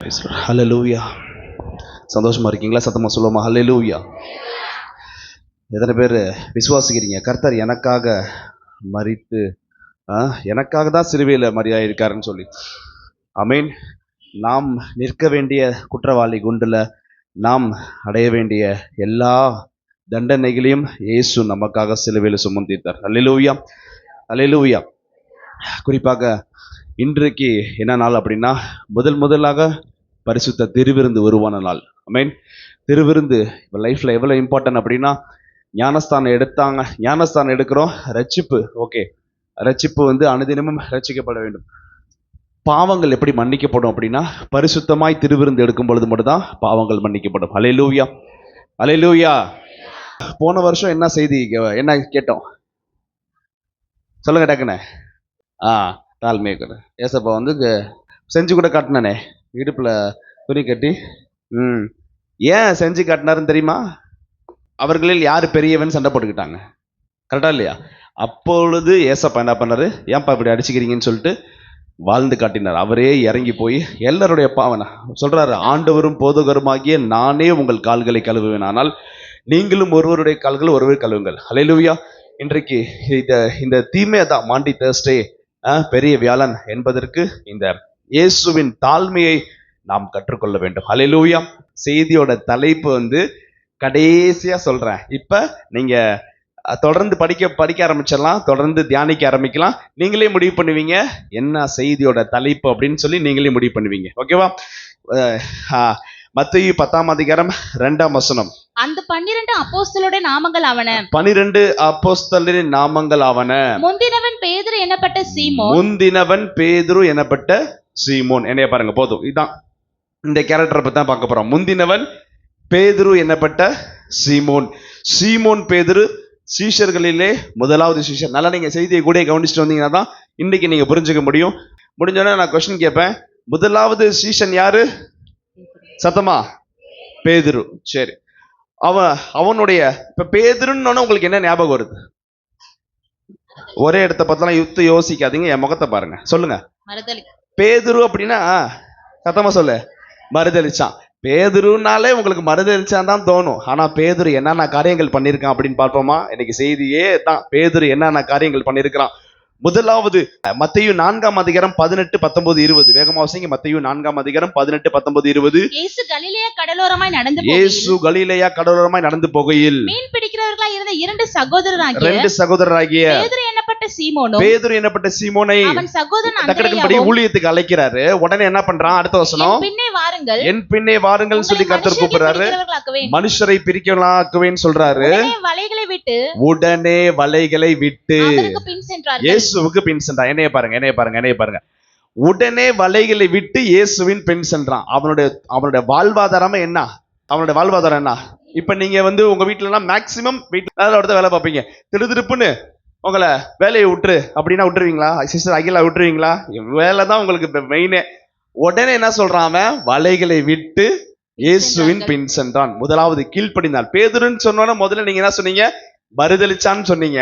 ஹல்லேலூயா. சந்தோஷமா இருக்கீங்களா? சத்தமா சொல்லுவோமா? ஹல்லேலூயா. எத்தனை பேர் விசுவாசிக்கிறீங்க கர்த்தர் எனக்காக மரித்து எனக்காக தான் சிலுவையில் மரியாயிருக்காருன்னு சொல்லி? ஆமென். நாம் நிற்க வேண்டிய குற்றவாளி குண்டுல நாம் அடைய வேண்டிய எல்லா தண்டனைகளையும் இயேசு நமக்காக சிலுவையில் சுமந்தித்தார். ஹல்லேலூயா, ஹல்லேலூயா. குறிப்பாக இன்றைக்கு என்ன நாள் அப்படின்னா, முதலாக பரிசுத்த திருவிருந்து உருவான நாள். ஆமென். திருவிருந்து இப்போ லைஃப்பில் எவ்வளோ இம்பார்ட்டன்ட் அப்படின்னா, ஞானஸ்தானம் எடுத்தாங்க, ஞானஸ்தானம் எடுக்கிறோம், ரட்சிப்பு. ஓகே, ரட்சிப்பு அனுதினமும் ரட்சிக்கப்பட வேண்டும். பாவங்கள் எப்படி மன்னிக்கப்படும் அப்படின்னா, பரிசுத்தமாய் திருவிருந்து எடுக்கும் பொழுது மட்டும்தான் பாவங்கள் மன்னிக்கப்படும். ஹல்லேலூயா, ஹல்லேலூயா. போன வருஷம் என்ன செய்தி, என்ன கேட்டோம் சொல்லுங்க டக்குன்னு. தாழ்மையை ஏசப்பா செஞ்சு கூட காட்டினானே, இடுப்பில் துணி கட்டி. ஏன் செஞ்சு காட்டினாருன்னு தெரியுமா? அவர்களில் யார் பெரியவன் சண்டை போட்டுக்கிட்டாங்க. கரெக்டா இல்லையா? அப்பொழுது ஏசப்பா என்ன பண்ணாரு, ஏன்பா இப்படி அடிச்சுக்கிறீங்கன்னு சொல்லிட்டு வாழ்ந்து காட்டினார். அவரே இறங்கி போய் எல்லாருடைய பாவனை சொல்றாரு, ஆண்டவரும் போதகருமாகிய நானே உங்கள் கால்களை கழுவுவேன், ஆனால் நீங்களும் ஒருவருடைய கால்கள் ஒருவர் கழுவுங்கள். ஹல்லேலூயா. இன்றைக்கு இந்த தீமை தான் மாண்டி தேர்ஸ்டே, பெரிய வியாழன் என்பதற்கு இந்த இயேசுவின் தாழ்மையை நாம் கற்றுக்கொள்ள வேண்டும். ஹல்லேலூயா. செய்தியோட தலைப்பு கடைசியா சொல்றேன். இப்ப நீங்க தொடர்ந்து படிக்க ஆரம்பிச்சிடலாம், தொடர்ந்து தியானிக்க ஆரம்பிக்கலாம். நீங்களே முடிவு பண்ணுவீங்க என்ன செய்தியோட தலைப்பு அப்படின்னு சொல்லி, நீங்களே முடிவு பண்ணுவீங்க. ஓகேவா? மத்தேயு 10ஆம் அதிகாரம் 2ஆம் வசனம். அந்த 12 அப்போஸ்தலருடைய நாமங்கள் ஆவன. 12 அப்போஸ்தலரின் நாமங்கள் ஆவன. முந்தினவன் பேதுரு எனப்பட்ட சீமோன். முந்தினவன் பேதுரு எனப்பட்ட சீமோன். என்னைய பாருங்க, போதும். இதான் இந்த கேரக்டரை பத்தி தான் பார்க்க போறோம். முந்தினவன் பேதுரு எனப்பட்ட சீமோன். சீமோன் பேதுரு சீஷர்களிலே முதலாவது சீஷர். நல்லா நீங்க செய்தியை கூட கவனிச்சுட்டு வந்தீங்கன்னா தான் இன்னைக்கு நீங்க புரிஞ்சுக்க முடியும். முடிஞ்சோடனே நான் கொஸ்டின் கேட்பேன், முதலாவது சீஷன் யாரு? சத்தமா? பேதுரு. சரி, அவனுடைய இப்ப பேதுருன்னு உங்களுக்கு என்ன ஞாபகம் வருது? ஒரே இடத்த பார்த்தலாம் யோசிக்காதீங்க, என் முகத்தை பாருங்க, சொல்லுங்க. பேதுரு அப்படின்னா சத்தமா சொல்லு. மறுதளிச்சான். பேதுருனாலே உங்களுக்கு மறுதளிச்சான் தான் தோணும். ஆனா பேதுரு என்னென்ன காரியங்கள் பண்ணியிருக்கான் அப்படின்னு பார்ப்போமா? இன்னைக்கு செய்தியே தான், பேதுரு என்னென்ன காரியங்கள் பண்ணியிருக்கிறான். முதலாவது மத்தேயு 4ஆம் அதிகாரம் 18, 19, 20. வேகமா வாசிங்க. மத்தேயு 4ஆம் அதிகாரம் 18, 19, 20. இயேசு கலிலேயா கடலோரமாய் நடந்து போகையில் மீன் பிடிக்கிறவர்களாய் இருந்த 2 சகோதரராகிய பேதுரு என்னப்பட்ட சீமோனை அவன் சகோதரன் அந்திரேயாவை ஊழியத்துக்கு அழைக்கிறாரு. உடனே என்ன பண்றான்? அடுத்த வசனம், என் பின்னே வாருங்கள் சொல்லி கர்த்தர் கூப்பிடுறாரு. மனுஷரை பிரிக்கலாக்குவேன்னு சொல்றாரு. உடனே வலைகளை விட்டு இயேசுவுக்கு பின் சென்றான். என்னைய பாருங்க. உடனே வலைகளை விட்டு இயேசுவின் பின் சென்றான். அவனுடைய வாழ்வாதாரம் என்ன? இப்ப நீங்க உங்க வீட்டுல மேக்சிமம் வீட்டுல வேலை பார்ப்பீங்க. திருப்புன்னு உங்களை வேலையை விட்டுரு அப்படின்னா விட்டுருவீங்களா? சிஸ்டர் அகிலா விட்டுருவீங்களா? வேலை தான் உங்களுக்கு மெயினே. உடனே என்ன சொல்றான்? வலைகளை விட்டு இயேசுவின் பின் சென்றான். முதலாவது கீழ்ப்படிந்தான். பேதுருன்னு சொன்னோன்னா முதல்ல நீங்க என்ன சொன்னீங்க? மறுதளிச்சான்னு சொன்னீங்க.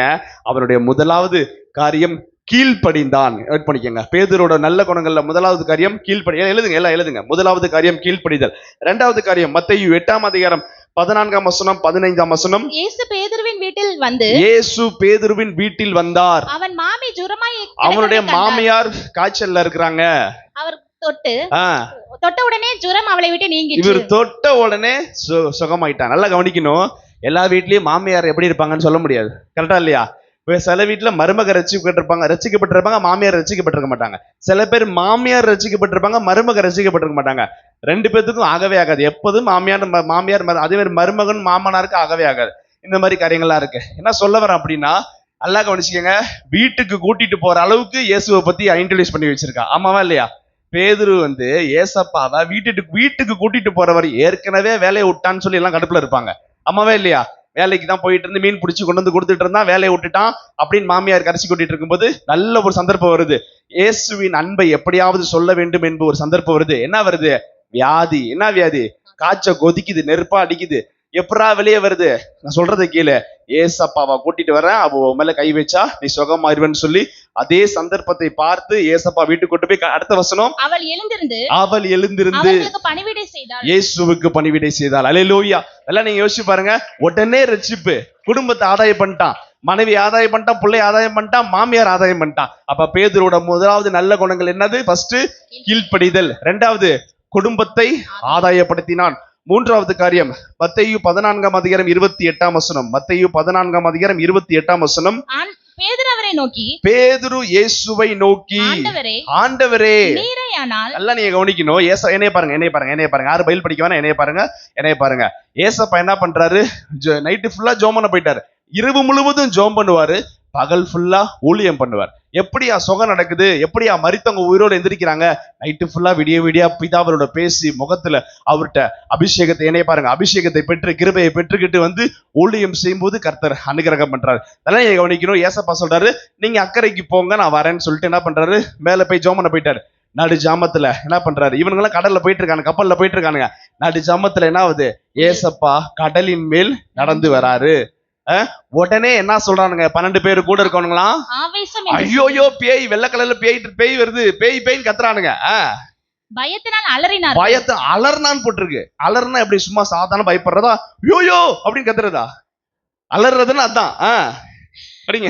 அவருடைய முதலாவது காரியம் கீழ்ப்படிந்தான். பண்ணிக்கங்க. பேதுரோட நல்ல குணங்கள்ல முதலாவது காரியம் கீழ்ப்படி. எழுதுங்க. முதலாவது காரியம் கீழ்ப்படிதல். இரண்டாவது காரியம் மத்தேயு 8ஆம் அதிகாரம் 14ஆம் வசனம், 15ஆம் வசனம். இயேசு பேதுருவின் வீட்டில் வந்தார். அவனுடைய மாமியார் காய்ச்சல்ல இருக்கிறாங்க. அவர் தொட்ட உடனே ஜுரம் அவளை விட்டு நீங்கிச்சு. இவர் தொட்ட உடனே சுகமாயிட்டான். நல்லா கவனிக்கணும். எல்லா வீட்லயும் மாமியார் எப்படி இருப்பாங்கன்னு சொல்ல முடியாது. கரெக்டா இல்லையா? சில வீட்டுல மருமக ரசிக்கப்பட்டிருப்பாங்க, மாமியார் ரசிக்கப்பட்டிருக்க மாட்டாங்க. சில பேர் மாமியார் ரசிக்கப்பட்டிருப்பாங்க, மருமக ரசிக்கப்பட்டிருக்க மாட்டாங்க. 2 பேத்துக்கும் ஆகவே ஆகாது. எப்போதும் மாமியார் அதே மாதிரி மருமகன் மாமனாருக்கு ஆகவே ஆகாது. இந்த மாதிரி காரியங்கள்லாம் இருக்கு. என்ன சொல்ல வரேன் அப்படின்னா, நல்லா கவனிச்சுக்கோங்க. வீட்டுக்கு கூட்டிட்டு போற அளவுக்கு இயேசுவை பத்தி இன்ட்ரோடியூஸ் பண்ணி வச்சிருக்கான். ஆமாவா இல்லையா? பேதுரு ஏசப்பாவை வீட்டுக்கு கூட்டிட்டு போறவர் ஏற்கனவே வேலையை விட்டான்னு சொல்லி எல்லாம் கடுப்புல இருப்பாங்க. ஆமாவே இல்லையா? வேலைக்கு தான் போயிட்டு இருந்து மீன் பிடிச்சி கொண்டு வந்து கொடுத்துட்டு இருந்தான், வேலையை விட்டுட்டான் அப்படின்னு மாமியார் கரைச்சி கொட்டிட்டு இருக்கும்போது நல்ல ஒரு சந்தர்ப்பம் வருது. இயேசுவின் அன்பை எப்படியாவது சொல்ல வேண்டும் என்பது ஒரு சந்தர்ப்பம் வருது. என்ன வருது? வியாதி. என்ன வியாதி? காய்ச்ச கொதிக்குது, நெருப்பா அடிக்குது. எப்படா வெளியே வருது? நான் சொல்றது கீழே, ஏசப்பாவை கூட்டிட்டு வரேன், அவ மேல கை வச்சா நீ சுகமாயிருவேன்னு சொல்லி அதே சந்தர்ப்பத்தை பார்த்து ஏசப்பா வீட்டுக்கு கொண்டு போய் அடுத்த வசனம், அவள் எழுந்திருந்து இயேசுவுக்கு பணிவிடை செய்தாள். அல்லேலூயா. எல்லாம் நீங்க யோசிச்சு பாருங்க. உடனே ரட்சிப்பு, குடும்பத்தை ஆதாயம் பண்ணிட்டான், மனைவி ஆதாயம் பண்ணிட்டான், பிள்ளை ஆதாயம் பண்ணிட்டான், மாமியார் ஆதாயம் பண்ணிட்டான். அப்ப பேதுருவோட முதலாவது நல்ல குணங்கள் என்னது? ஃபர்ஸ்ட் கீழ்ப்படிதல், இரண்டாவது குடும்பத்தை ஆதாயப்படுத்தினான், மூன்றாவது காரியம் மத்தேயு 14:28 மத்தேயு 14:28 பேதுரு அவரை நோக்கி, பேதுரு இயேசுவை நோக்கி, ஆண்டவரே எல்லாம் நீங்க கவனிக்கணும். என்னைய பாருங்க. யாரு பைபிள் படிக்க வேணா, என்னைய பாருங்க. ஏசப்பா என்ன பண்றாரு? நைட்டு ஃபுல்லா ஜோம் பண்ண போயிட்டாரு. இரவு முழுவதும் ஜோம் பண்ணுவாரு, பகல் ஃபுல்லா ஊழியம் பண்ணுவார். எப்படியா சுகம் நடக்குது, எப்படியா மரித்தவங்க உயிரோடு எந்திரிக்கிறாங்க? நைட்டு ஃபுல்லா விடிய பிதாவரோட பேசி முகத்துல அவர்கிட்ட அபிஷேகத்தை, என்னைய பாருங்க, அபிஷேகத்தை பெற்று கிருபையை பெற்றுக்கிட்டு வந்து ஊழியம் செய்யும்போது கர்த்தர் அனுகிரகம் பண்றாரு. அதெல்லாம் நீங்க கவனிக்கணும். ஏசப்பா சொல்றாரு, நீங்க அக்கறைக்கு போங்க, நான் வரேன்னு சொல்லிட்டு என்ன பண்றாரு? மேல போய் ஜோம் பண்ண போயிட்டாரு. நடு ஜாமத்துல என்ன பண்றாரு? இவனுங்கெல்லாம் கடல்ல போயிட்டு இருக்காங்க, கப்பல்ல போயிட்டு இருக்கானுங்க. நடு ஜாமத்துல என்ன ஆகுது? ஏசப்பா கடலின் மேல் நடந்து வராரு. உடனே என்ன சொல்றானுங்க? 12 பேரு கூட இருக்கவனுங்களாம், ஐயோயோ பேய், வெள்ளை கலர்ல பேய் வருது, பேய்ன்னு கத்துறானுங்க. பயத்தை அலர்னான்னு போட்டிருக்கு. அலர்னா எப்படி? சும்மா சாதாரண பயப்படுறதா? யோயோ அப்படின்னு கத்துறதா? அலர்றதுன்னு அதான்.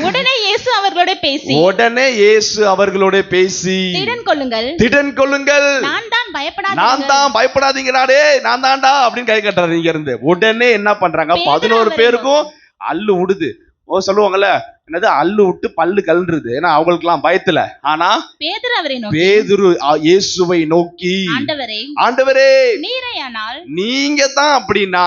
உடனே இயேசு அவர்களோட பேசி திடன் கொள்ளுங்கள், நான் தான் பயப்படாதீங்கடா, நான் தான்டா அப்படின்னு கை கட்டுறாரு இங்க இருந்து. உடனே என்ன பண்றாங்க? 11 பேருக்கும் அல்லு விடுது. சொல்லுவாங்கல்ல, என்னது அல்லு விட்டு பல்லு கலன்றது, ஏன்னா அவங்களுக்கு எல்லாம் பயத்துல. ஆனா பேதுரு இயேசுவை நோக்கி, ஆண்டவரே நீங்க தான் அப்படின்னா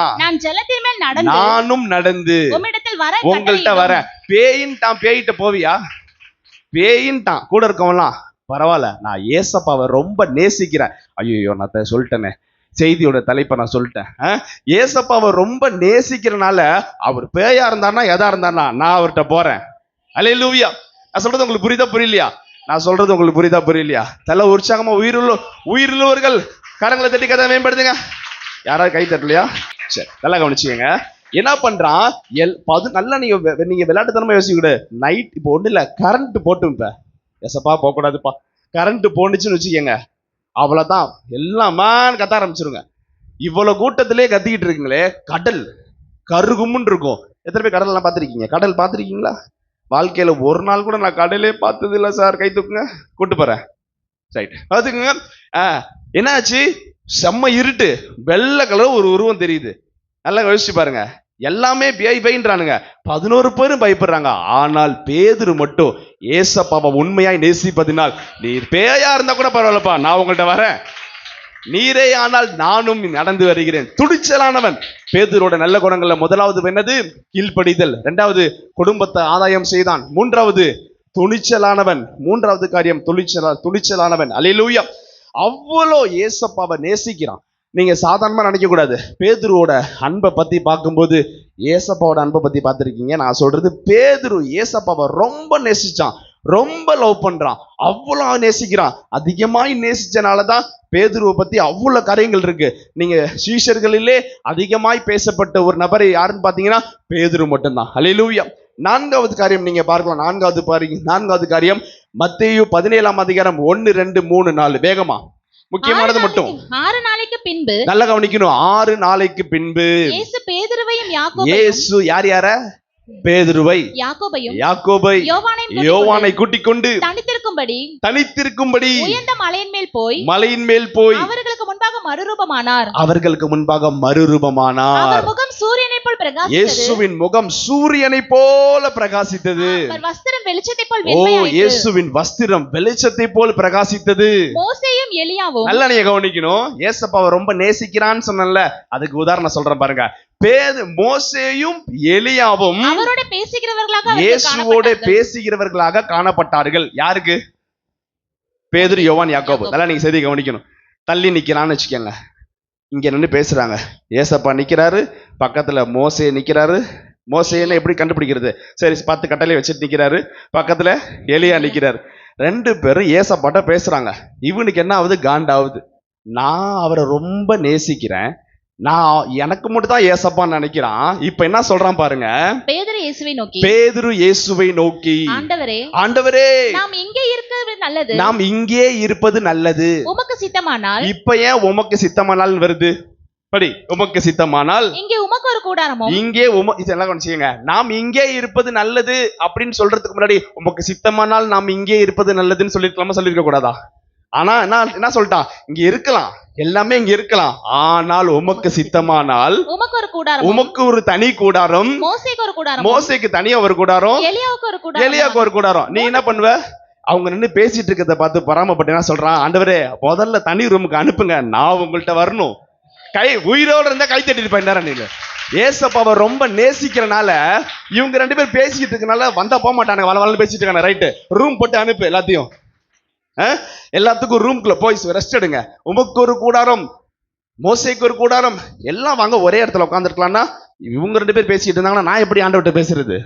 நானும் நடந்து உங்கள்கிட்ட வரேன். பேயின்ட்டான் போவியா? பேயின்ட்டான். கூட இருக்கவங்களாம் பரவாயில்ல, நான் ஏசப்பாவை ரொம்ப நேசிக்கிறேன். ஐயோ நான் சொல்லிட்டேனே, செய்தியோட தலைப்பை நான் சொல்லிட்டேன். ஏசப்பாவை ரொம்ப நேசிக்கிறனால அவர் பேயா இருந்தாருன்னா எதா இருந்தாருன்னா நான் அவர்கிட்ட போறேன். அல்லேலூயா. நான் சொல்றது உங்களுக்கு புரியுதா புரியலையா? தலை உற்சாகமா உயிருள்ளவர்கள் கரங்களை தட்டி கதை மேம்படுத்துங்க. யாராவது கை தட்டலையா? சரி, நல்லா கவனிச்சுக்கங்க. என்ன பண்றான்? நல்லா நீங்க விளையாட்டுத்தனமா யோசிக்க. நைட் இப்போ ஒண்ணு இல்ல, கரண்ட் போட்டு, இப்ப ஏசப்பா போக கூடாதுப்பா, கரண்ட் போனுச்சுன்னு வச்சுக்கோங்க, அவ்வளவுதான், எல்லாமான்னு கத்த ஆரம்பிச்சிருங்க. இவ்வளவு கூட்டத்திலே கத்திக்கிட்டு இருக்குங்களே, கடல் கருகும்னு இருக்கும். எத்தனை பேர் கடல் எல்லாம் பார்த்திருக்கீங்க? கடல் பார்த்திருக்கீங்களா? வாழ்க்கையில ஒரு நாள் கூட நான் கடலே பார்த்தது இல்லை சார். கை தூக்குங்க, கூட்டு போறேன். ரைட், பார்த்துக்குங்க. என்னாச்சு? செம்ம இருட்டு, வெள்ளை கலர் ஒரு உருவம் தெரியுது. நல்லா யோசிச்சு பாருங்க. எல்லாமே பேய்ன்றானுங்க, 11 பேரும் பயப்படுறாங்க. ஆனால் பேதுரு மட்டும் ஏசப்பாவை உண்மையாய் நேசிப்பதினால், நீர் பேயா இருந்தா கூட பரவாயில்லப்பா, நான் உங்கள்கிட்ட வரேன், நீரே ஆனால் நானும் நடந்து வருகிறேன். துணிச்சலானவன். பேதுரோட நல்ல குணங்கள்ல முதலாவது என்னது? கீழ்ப்படிதல். இரண்டாவது குடும்பத்தை ஆதாயம் செய்தான். மூன்றாவது துணிச்சலானவன். மூன்றாவது காரியம் துணிச்சலானவன். அல்லேலூயா. அவ்வளோ ஏசப்பாவை நேசிக்கிறான். நீங்க சாதாரணமா நினைக்க கூடாது. பேதுருவோட அன்பை பத்தி பார்க்கும்போது ஏசப்பாவோட அன்பை பத்தி பார்த்திருக்கீங்க. நான் சொல்றது, பேதுரு ஏசப்பாவை ரொம்ப நேசிச்சான், ரொம்ப லவ் பண்றான், அவ்வளவு நேசிக்கிறான். அதிகமாய் நேசிச்சனாலதான் பேதுருவை பத்தி அவ்வளவு காரியங்கள் இருக்கு. நீங்க சீஷர்களிலே அதிகமாய் பேசப்பட்ட ஒரு நபரை யாருன்னு பாத்தீங்கன்னா பேதுரு மட்டும்தான். அல்லேலூயா. நான்காவது காரியம் நீங்க பார்க்கலாம். நான்காவது காரியம் மத்தேயு 17 1, 2, 3, 4. வேகமா, முக்கியமானது மட்டும். 6 நாளைக்கு பின்பு, நல்லா கவனிக்கணும், 6 நாளைக்கு பின்பு இயேசு பேதுருவையும் யாக்கோபையும், இயேசு யார? பேதுருவை, யாக்கோபை, யோவானை கூட்டிக் கொண்டு தனித்திருக்கும்படி உயர்ந்த மலையின் மேல் போய் அவர்களுக்கு முன்பாக மறுரூபமானார். அவர் முகம் சூரியனைப் போல் பிரகாசித்தது. இயேசுவின் முகம் சூரியனைப் போல பிரகாசித்தது. அவர் வஸ்திரம் வெளிச்சத்தைப் போல் வெண்மையாயிற்று. இயேசுவின் வஸ்திரம் வெளிச்சத்தைப் போல் பிரகாசித்தது. மோசேயும் எலியாவும், நல்லா நீங்க கவனிக்கணும். ஏசப்பாவை ரொம்ப நேசிக்கிறான்னு சொன்னேன்ல, அதுக்கு உதாரணம் சொல்றேன் பாருங்க. மோசேயும் எலியாவும் அவரோட பேசுகிறவர்களாக, இயேசுவோட பேசுகிறவர்களாக காணப்பட்டார்கள். யாருக்கு? பேதுரு, யோவான், யாக்கோபு. நல்லா நீங்க செய்தி கவனிக்கணும். தள்ளி நிக்கிறான்னு வச்சுக்கோங்க, இங்க நின்று பேசுறாங்க. ஏசப்பா நிக்கிறாரு, பக்கத்துல மோசே நிக்கிறாரு. மோசேன்னு எப்படி கண்டுபிடிக்கிறது? சரி, 10 கட்டளை வச்சுட்டு நிக்கிறாரு. பக்கத்துல எலியா நிக்கிறாரு. 2 பேரும் ஏசப்பாட்ட பேசுறாங்க. இவனுக்கு என்ன ஆகுது? காண்டாவுது. நான் அவரை ரொம்ப நேசிக்கிறேன், நான் எனக்கு மட்டும் தான் ஏசப்பான்னு நினைக்கிறான். இப்ப என்ன சொல்றான் பாருங்க. பேதுரு இயேசுவை நோக்கி ஆண்டவரே நாம் இங்கே இருப்பது நல்லது, உமக்கு சித்தமானால். இப்ப ஏன் உமக்கு சித்தமானால் வருது? படி, உமக்கு சித்தமானால் இங்கே உமக்கு ஒரு கூடாரமும். இங்கே இதெல்லாம் கொஞ்சம் நாம் இங்கே இருப்பது நல்லது அப்படின்னு சொல்றதுக்கு முன்னாடி உமக்கு சித்தமானால் நாம் இங்கே இருப்பது நல்லதுன்னு சொல்லிருக்க கூடாதா? ஆனா என்ன சொல்லிட்டான், இங்க இருக்கலாம், எல்லாமே இங்க இருக்கலாம், ஆனால் உமக்கு சித்தமானால் உமக்கு ஒரு கூடாரம், உமக்கு ஒரு தனி கூடாரம், மோசேக்கு தனியா ஒரு கூடாரம், எலியாவுக்கு ஒரு கூடாரம். நீ என்ன பண்ணுவ? அவங்க நின்று பேசிட்டு இருக்கிறத பார்த்து பராமப்பட்டு என்ன சொல்றான், ஆண்டவரே முதல்ல தனி ரூமுக்கு அனுப்புங்க, நான் உங்கள்கிட்ட வரணும். உயிரோட இருந்தா கை தட்டிட்டு போயிட்டாரா? நீங்க ஏசப்பாவை ரொம்ப நேசிக்கிறனால இவங்க ரெண்டு பேரும் பேசிட்டு இருக்கனால வந்தா போக மாட்டானுங்க, வளவளன்னு பேசிட்டு இருக்காங்க. ரைட்டு, ரூம் போட்டு அனுப்பு எல்லாத்தையும், எல்லாத்துக்கும் ரூம்குள்ள போய் ரெஸ்ட் எடுங்க. உமக்கு ஒரு கூடாரம், மோசேக்கு ஒரு கூடாரம், எல்லாம் வாங்க ஒரே இடத்துல உட்காந்துருக்கலாம்னா இவங்க ரெண்டு பேர் பேசிட்டு இருந்தாங்கன்னா நான் எப்படி ஆண்டவர்கிட்ட பேசுறது?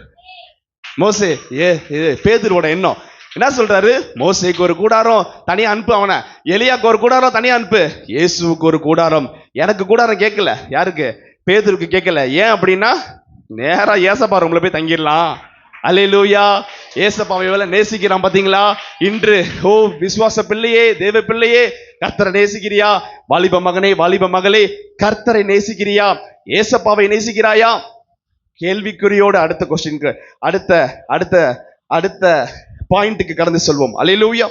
மோசே பேதுருவோட எண்ணம் என்ன சொல்றாரு? மோசேக்கு ஒரு கூடாரம் தனியா அனுப்பு, அவனை எலியாக்கு ஒரு கூடாரம் தனியா அனுப்பு, இயேசுவுக்கு ஒரு கூடாரம். எனக்கு கூடாரம் கேட்கல, யாருக்கு? பேதுருக்கு கேட்கல. ஏன் அப்படின்னா நேரா ஏசப்பா ரூம்ல போய் தங்கிடலாம். அல்லேலூயா. ஏசப்பாவை எவ்வளவு நேசிக்கிறான் பாத்தீங்களா? இன்று விசுவாச பிள்ளையே, தேவ பிள்ளையே, கர்த்தரை நேசிக்கிறியா? வாலிப மகனே, வாலிப மகளே, கர்த்தரை நேசிக்கிறியா? ஏசப்பாவை நேசிக்கிறாயா? கேள்விக்குறியோட அடுத்த கொஸ்டினுக்கு அடுத்த பாயிண்ட்டுக்கு கடந்து சொல்வோம். அல்லேலூயா,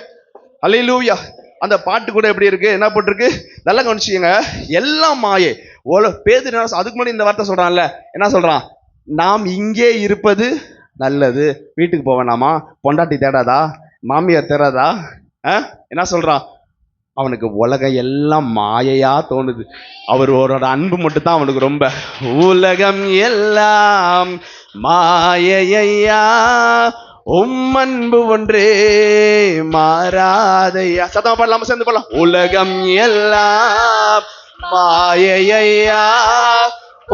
அல்லேலூயா. அந்த பாட்டு கூட எப்படி இருக்கு, என்ன போட்டிருக்கு? நல்லா கவனிச்சுங்க. எல்லாம் மாயை. பேதுரு அதுக்கு முன்னாடி இந்த வார்த்தை சொல்றான்ல, என்ன சொல்றான்? நாம் இங்கே இருப்பது நல்லது. வீட்டுக்கு போவேனாமா? பொண்டாட்டி தேடாதா? மாமியார் தேடாதா? என்ன சொல்றான்? அவனுக்கு உலகம் எல்லாம் மாயையா தோணுது. அவரோட அன்பு மட்டும் தான் அவனுக்கு ரொம்ப. உலகம் எல்லாம் மாயையா, அன்பு ஒன்றே மாறாதையா. சத்தமா பாடலாமா? சேர்ந்து பாடலாம். உலகம் எல்லாம் மாயையா,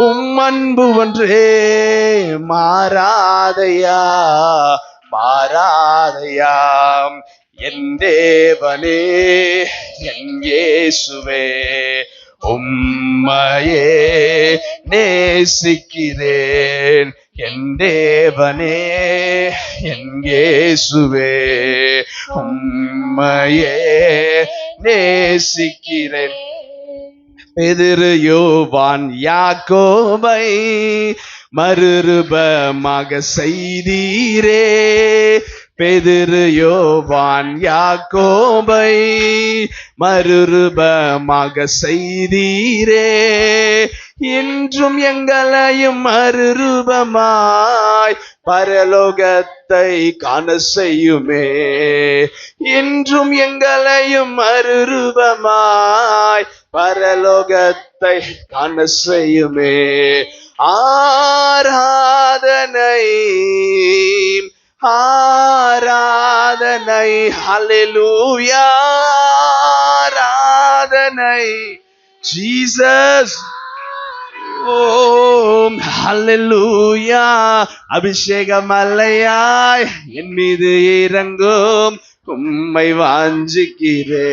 அன்பு ஒன்றே மாறாதையா, மாறாதையா. என் தேவனே, என் இயேசுவே, உம்மையே நேசிக்கிறேன். என் தேவனே, என் இயேசுவே, உம்மையே நேசிக்கிறேன். பேதுரு, யோவான், யாக்கோபை மறுரூபமாக செய்தீரே. பேதுரு, யோவான், யாக்கோபை மறுரூபமாக செய்தீரே. இன்றும் எங்களையும் மறுரூபமாய் பரலோகத்தை காண செய்யுமே. இன்றும் எங்களையும் மறுரூபமாய் பரலோகத்தை காண செய்யுமே. ஆராதனை, ஆராதனை, ஹல்லேலூயா, ஆராதனை, ஜீசஸ், ஓம் ஹல்லேலூயா. அபிஷேகம் அல்லையாய் என் மீது இறங்கும், உம்மை வாஞ்சிக்கிறே.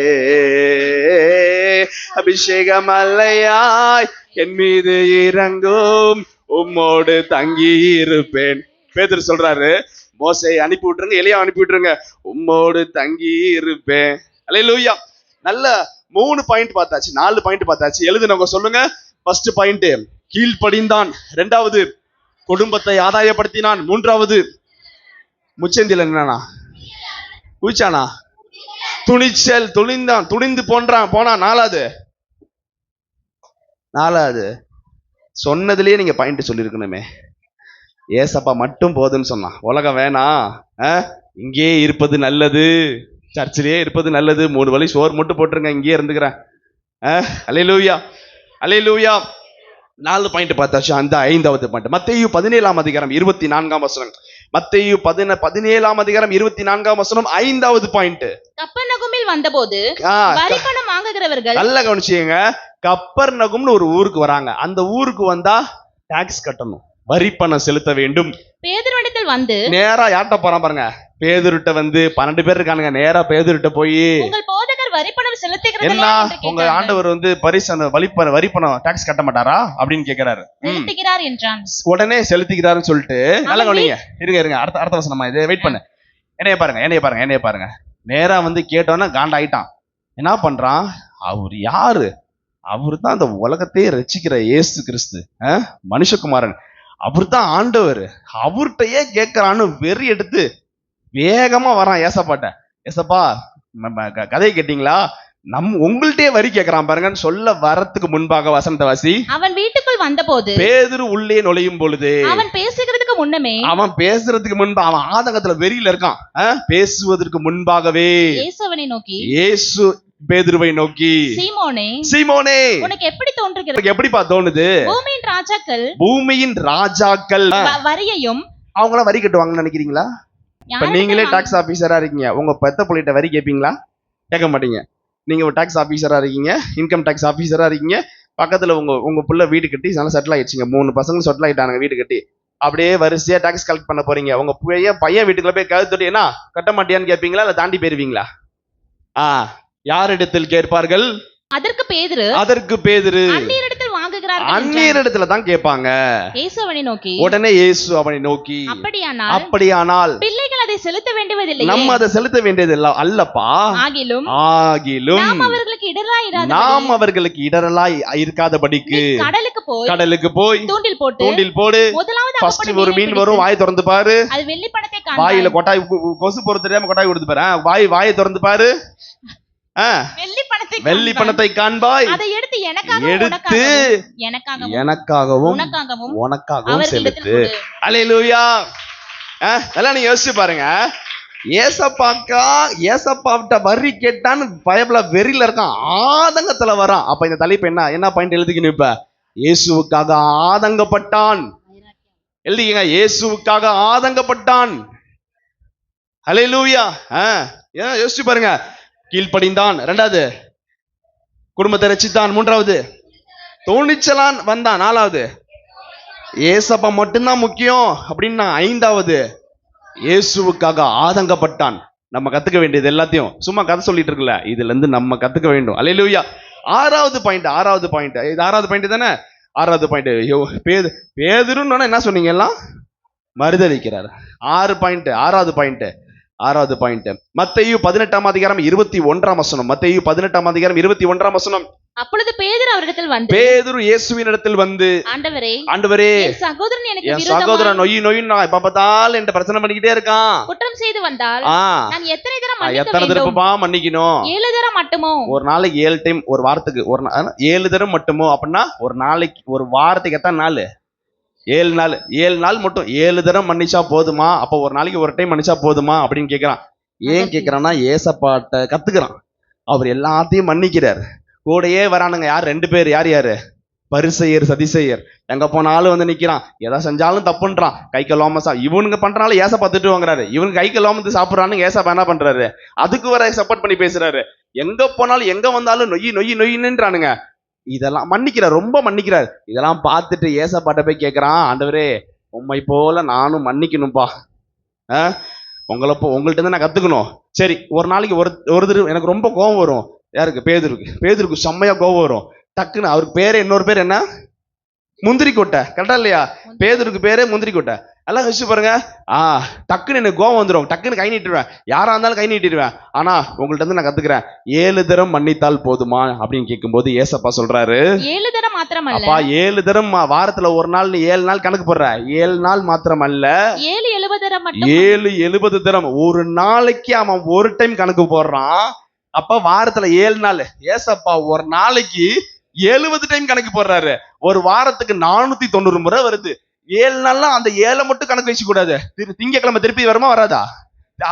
அபிஷேகம் அல்லையாய் என் மீது இறங்கும், உம்மோடு தங்கி இருப்பேன். பேதுரு சொல்றாரு, மோசேயை அனுப்பி விட்டுருங்க, எலியா அனுப்பி விட்டுருங்க, உம்மோடு தங்கி இருப்பேன். அல்லேலூயா. நல்ல 3 பாயிண்ட் பார்த்தாச்சு, 4 பாயிண்ட் பார்த்தாச்சு. எழுதுனவங்க சொல்லுங்க. ஃபர்ஸ்ட் பாயிண்ட் கீழ்ப்படிந்தான், 2வது குடும்பத்தை ஆதாயப்படுத்தினான், 3வது முச்சந்தில என்னன்னா குளிச்சானா, துணிச்சல், துணிந்து போனான். 4வது சொன்னதுலயே நீங்க பாயிண்ட் சொல்லிருக்கணுமே. ஏசப்பா மட்டும் போதுன்னு சொன்னான். உலகம் வேணாம், இங்கே இருப்பது நல்லது, சர்ச்சிலேயே இருப்பது நல்லது, 3 வழி சோறு மட்டும் போட்டுருங்க, இங்கேயே இருந்துக்கிறேன். அல்லேலூயா, அல்லேலூயா. 4 பாயிண்ட் பார்த்தாச்சு. அந்த 5வது பாயிண்ட் மத்தேயு 17ஆம் அதிகாரம் 24ஆம் வசனம். மத்தேயு 17ஆம் அதிகாரம் 24ஆம் வசனம் 5வது பாயிண்ட். கப்பர்நகூமில் வந்தபோது வரி பணம் வாங்குகிறவர்கள், நல்லா கவனிச்சீங்க, கப்பர்நகூம்னு ஒரு ஊருக்கு வராங்க. அந்த ஊருக்கு வந்தா டாக்ஸ் கட்டணும், வரி பணம் செலுத்த வேண்டும். பேதுருவிடத்தில் வந்து நேரா யார்கிட்ட போறான் பாருங்க, பேதுருட்ட வந்து 12 பேர் இருக்கானுங்க. நேரா பேதுருட்ட போய் உங்கள் போதகர் வரிப்பணம் செலுத்துகிறது என்ன உங்க ஆண்டவர் வந்து வரி பணம் டாக்ஸ் கட்ட மாட்டாரா அப்படின்னு கேக்குறாரு. செலுத்துகிறார் என்றான். உடனே செலுத்துகிறாருன்னு சொல்லிட்டு நல்லா கவனிங்க. இருங்க அடுத்த வசனமா இது வெயிட் பண்ணு. என்னைய பாருங்க நேரா வந்து கேட்டோன்னா காண்டாயிட்டான். என்ன பண்றான்? அவர் யாரு? அவரு தான் அந்த உலகத்தையே ரட்சிக்கிற இயேசு கிறிஸ்து, மனுஷகுமாரன். அவர் தான் ஆண்டவர். அவர்கிட்டயே கேட்கறான்னு வெறி எடுத்து வேகமா வரான் ஏசப்பாட்ட. ஏசப்பா கதையை கேட்டீங்களா? உங்கள்ட்டே வரி கேட்கறான் பாருங்கன்னு சொல்ல வரத்துக்கு முன்பாக வசனத்தை வாசி. அவன் வீட்டுக்குள் வந்தபோது பேதுரு உள்ளே நுழையும் பொழுது அவன் பேசுகிறதுக்கு முன்பு அவன் ஆதங்கத்துல வெறியில இருக்கான். பேசுவதற்கு முன்பாகவே இயேசு பேதுருவை நோக்கி சீமோனே உனக்கு எப்படி தோன்றுகிறது? எப்படிப்பா தோணுது? பூமியின் ராஜாக்கள் வரியையும் அவங்கள வரி கட்டுவாங்கன்னு நினைக்கிறீங்களா? இப்ப நீங்களே டாக்ஸ் ஆபீசரா இருக்கீங்க, உங்க பெத்த பிள்ளைகிட்ட வரி கேட்பீங்களா? கேட்க மாட்டீங்க. நீங்க ஒரு டாக்ஸ் ஆபீசரா இருக்கீங்க, இன்கம் டாக்ஸ் ஆபீசரா இருக்கீங்க, பக்கத்துல உங்க புள்ள வீடு கட்டி நல்லா செட்டில் ஆயிடுச்சுங்க, 3 பசங்க செட்டில் ஆயிட்டாங்க வீடு கட்டி, அப்படியே வரிசையா டாக்ஸ் கலெக்ட் பண்ண போறீங்க. உங்க பையன் வீட்டுக்குள்ள போய் கழுத்து தொட்டி என்ன கட்ட மாட்டியான்னு கேட்பீங்களா இல்ல தாண்டி போயிருவீங்களா? யாரிடத்தில் கேட்பார்கள்? அதற்கு பேதுரு அந்நியரிடத்துல தான் கேட்பாங்க. உடனே இயேசு அவனை நோக்கி அப்படியானால் பிள்ளைகள் அதை செலுத்த வேண்டியதில்லை, நம்ம அதை செலுத்த வேண்டியது அல்லப்பா, ஆகிலும் நாம் அவர்களுக்கு இடரலாய் இருக்காதபடிக்கு கடலுக்கு போய் தூண்டில் போடு. ஃபர்ஸ்ட் ஒரு மீன் வரும், வாயை திறந்து பாரு. வாயில கொட்டாய் கொசு போற தெரியாம கொட்டாய் கொடுத்து பாரு. வாயை திறந்து பாரு. வெள்ளி பணத்தை காண்பாய், அதை எடுத்து எனக்காகவும் உனக்காகவும் செலுத்து. அல்லேலூயா. எல்லாம் நீங்க யோசிச்சு பாருங்க. ஏசப்பாவிட்ட வரி கேட்டான்னு பயபல வெறியில இருக்கான், ஆதங்கத்துல வரான். அப்ப இந்த தலைப்பு என்ன பாயிண்ட் எழுதிக்கணும்? இப்ப இயேசுவுக்காக ஆதங்கப்பட்டான். எழுதிக்கங்க, இயேசுவுக்காக ஆதங்கப்பட்டான். அல்லேலூயா. யோசிச்சு பாருங்க. கீழ்ப்படிந்தான், 2வது குடும்பத்தை ரட்சித்தான், 3வது துணிச்சலான் வந்தான், 4வது ஏசப்பா மட்டும்தான் முக்கியம் அப்படின்னா, 5வது இயேசுவுக்காக ஆதங்கப்பட்டான். நம்ம கத்துக்க வேண்டியது எல்லாத்தையும் சும்மா கதை சொல்லிட்டு இருக்குல்ல, இதுல இருந்து நம்ம கத்துக்க வேண்டும். அல்லேலூயா. 6வது பாயிண்ட் இது 6வது பாயிண்ட் தானே? 6வது பாயிண்ட் பேதுருன்னு என்ன சொன்னீங்க? எல்லாம் மறுதலிக்கிறார். 6வது பாயிண்ட் மத்தேயு 18ஆம் அதிகாரம் 21ஆம் வசனம். மத்தேயு 18ஆம் அதிகாரம் 21ஆம் வசனம். அப்பொழுது பேதுரு இயேசுவினிடத்தில் வந்து ஆண்டவரே என் சகோதரன் நொய்யின் எப்ப பார்த்தாலும் என்கிட்ட பிரச்சனை பண்ணிக்கிட்டே இருக்கான், குற்றம் செய்து வந்தால் நான் எத்தனை தடவை மன்னிக்கணும்? 7 தரம் மட்டுமோ? ஒரு நாளைக்கு 7 டைம், ஒரு வாரத்துக்கு 7 தரம் மட்டுமோ? அப்படின்னா ஒரு நாளைக்கு ஒரு வாரத்துக்கு எத்தனை நாள்? 7 நாள் மட்டும் 7 தரம் மன்னிச்சா போதுமா? அப்ப ஒரு நாளைக்கு ஒரு டைம் மன்னிச்சா போதுமா அப்படின்னு கேட்கிறான். ஏன் கேட்கிறான்னா, ஏசப்பாட்ட கத்துக்கிறான். அவர் எல்லாத்தையும் மன்னிக்கிறார். கூடயே வரானுங்க யார்? 2 பேர். யாரு? பரிசேயர் சதிசேயர். எங்க போனாலும் வந்து நிக்கிறான், எதை செஞ்சாலும் தப்புன்றான். கை கழுவாம இவனுங்க பண்றாலும் ஏசப்பா திட்டு வாங்குறாரு. இவனுக்கு கை கழுவாம சாப்பிடுறான்னு ஏசப்பா என்ன பண்றாரு? அதுக்கு வர சப்போர்ட் பண்ணி பேசுறாரு. எங்க போனாலும் எங்க வந்தாலும் நொய்யின்றானுங்க. இதெல்லாம் மன்னிக்கிறார், ரொம்ப மன்னிக்கிறார். இதெல்லாம் பார்த்துட்டு ஏசப்பாட்ட போய் கேட்கிறான், ஆண்டவரே உம்மை போல நானும் மன்னிக்கணும்பா, உங்கள்ட்ட இருந்து நான் கத்துக்கணும். சரி, ஒரு நாளைக்கு ஒரு தடவை எனக்கு ரொம்ப கோபம் வரும். யாருக்கு? பேதுருக்கு செம்மையா கோபம் வரும். டக்குன்னு அவருக்கு பேரே, இன்னொரு பேர் என்ன? முந்திரி கொட்டை. கரெக்டா இல்லையா? பேதுருக்கு பேரே முந்திரி கொட்டை. எல்லாம் யோசிச்சு பாருங்க. டக்குன்னு எனக்கு கோவம் வந்துடும், டக்குன்னு கை நீட்டிடுவேன், யாரா இருந்தாலும் கை நீட்டிடுவேன். ஆனா உங்கள்ட்ட இருந்து நான் கத்துக்கிறேன், 7 தரம் மன்னித்தால் போதுமா அப்படின்னு கேட்கும்போது ஏசப்பா சொல்றாரு, 7 தரம் மாத்திரமல்ல. அப்பா 7 தரம் வாரத்துல ஒரு நாள் நீ 7 நாள் கணக்கு போடுற, 7 நாள் மாத்திரமல்ல 70 தரம். ஒரு நாளைக்கு அவன் ஒரு டைம் கணக்கு போடுறான். அப்ப வாரத்துல 7 நாள். ஏசப்பா ஒரு நாளைக்கு 70 டைம் கணக்கு போடுறாரு. ஒரு வாரத்துக்கு 490 முறை வருது. 7 நாள்லாம் அந்த 7 மட்டும் கணக்கு வச்சு கூடாது. திங்கக்கிழமை திருப்பி வருமா வராதா?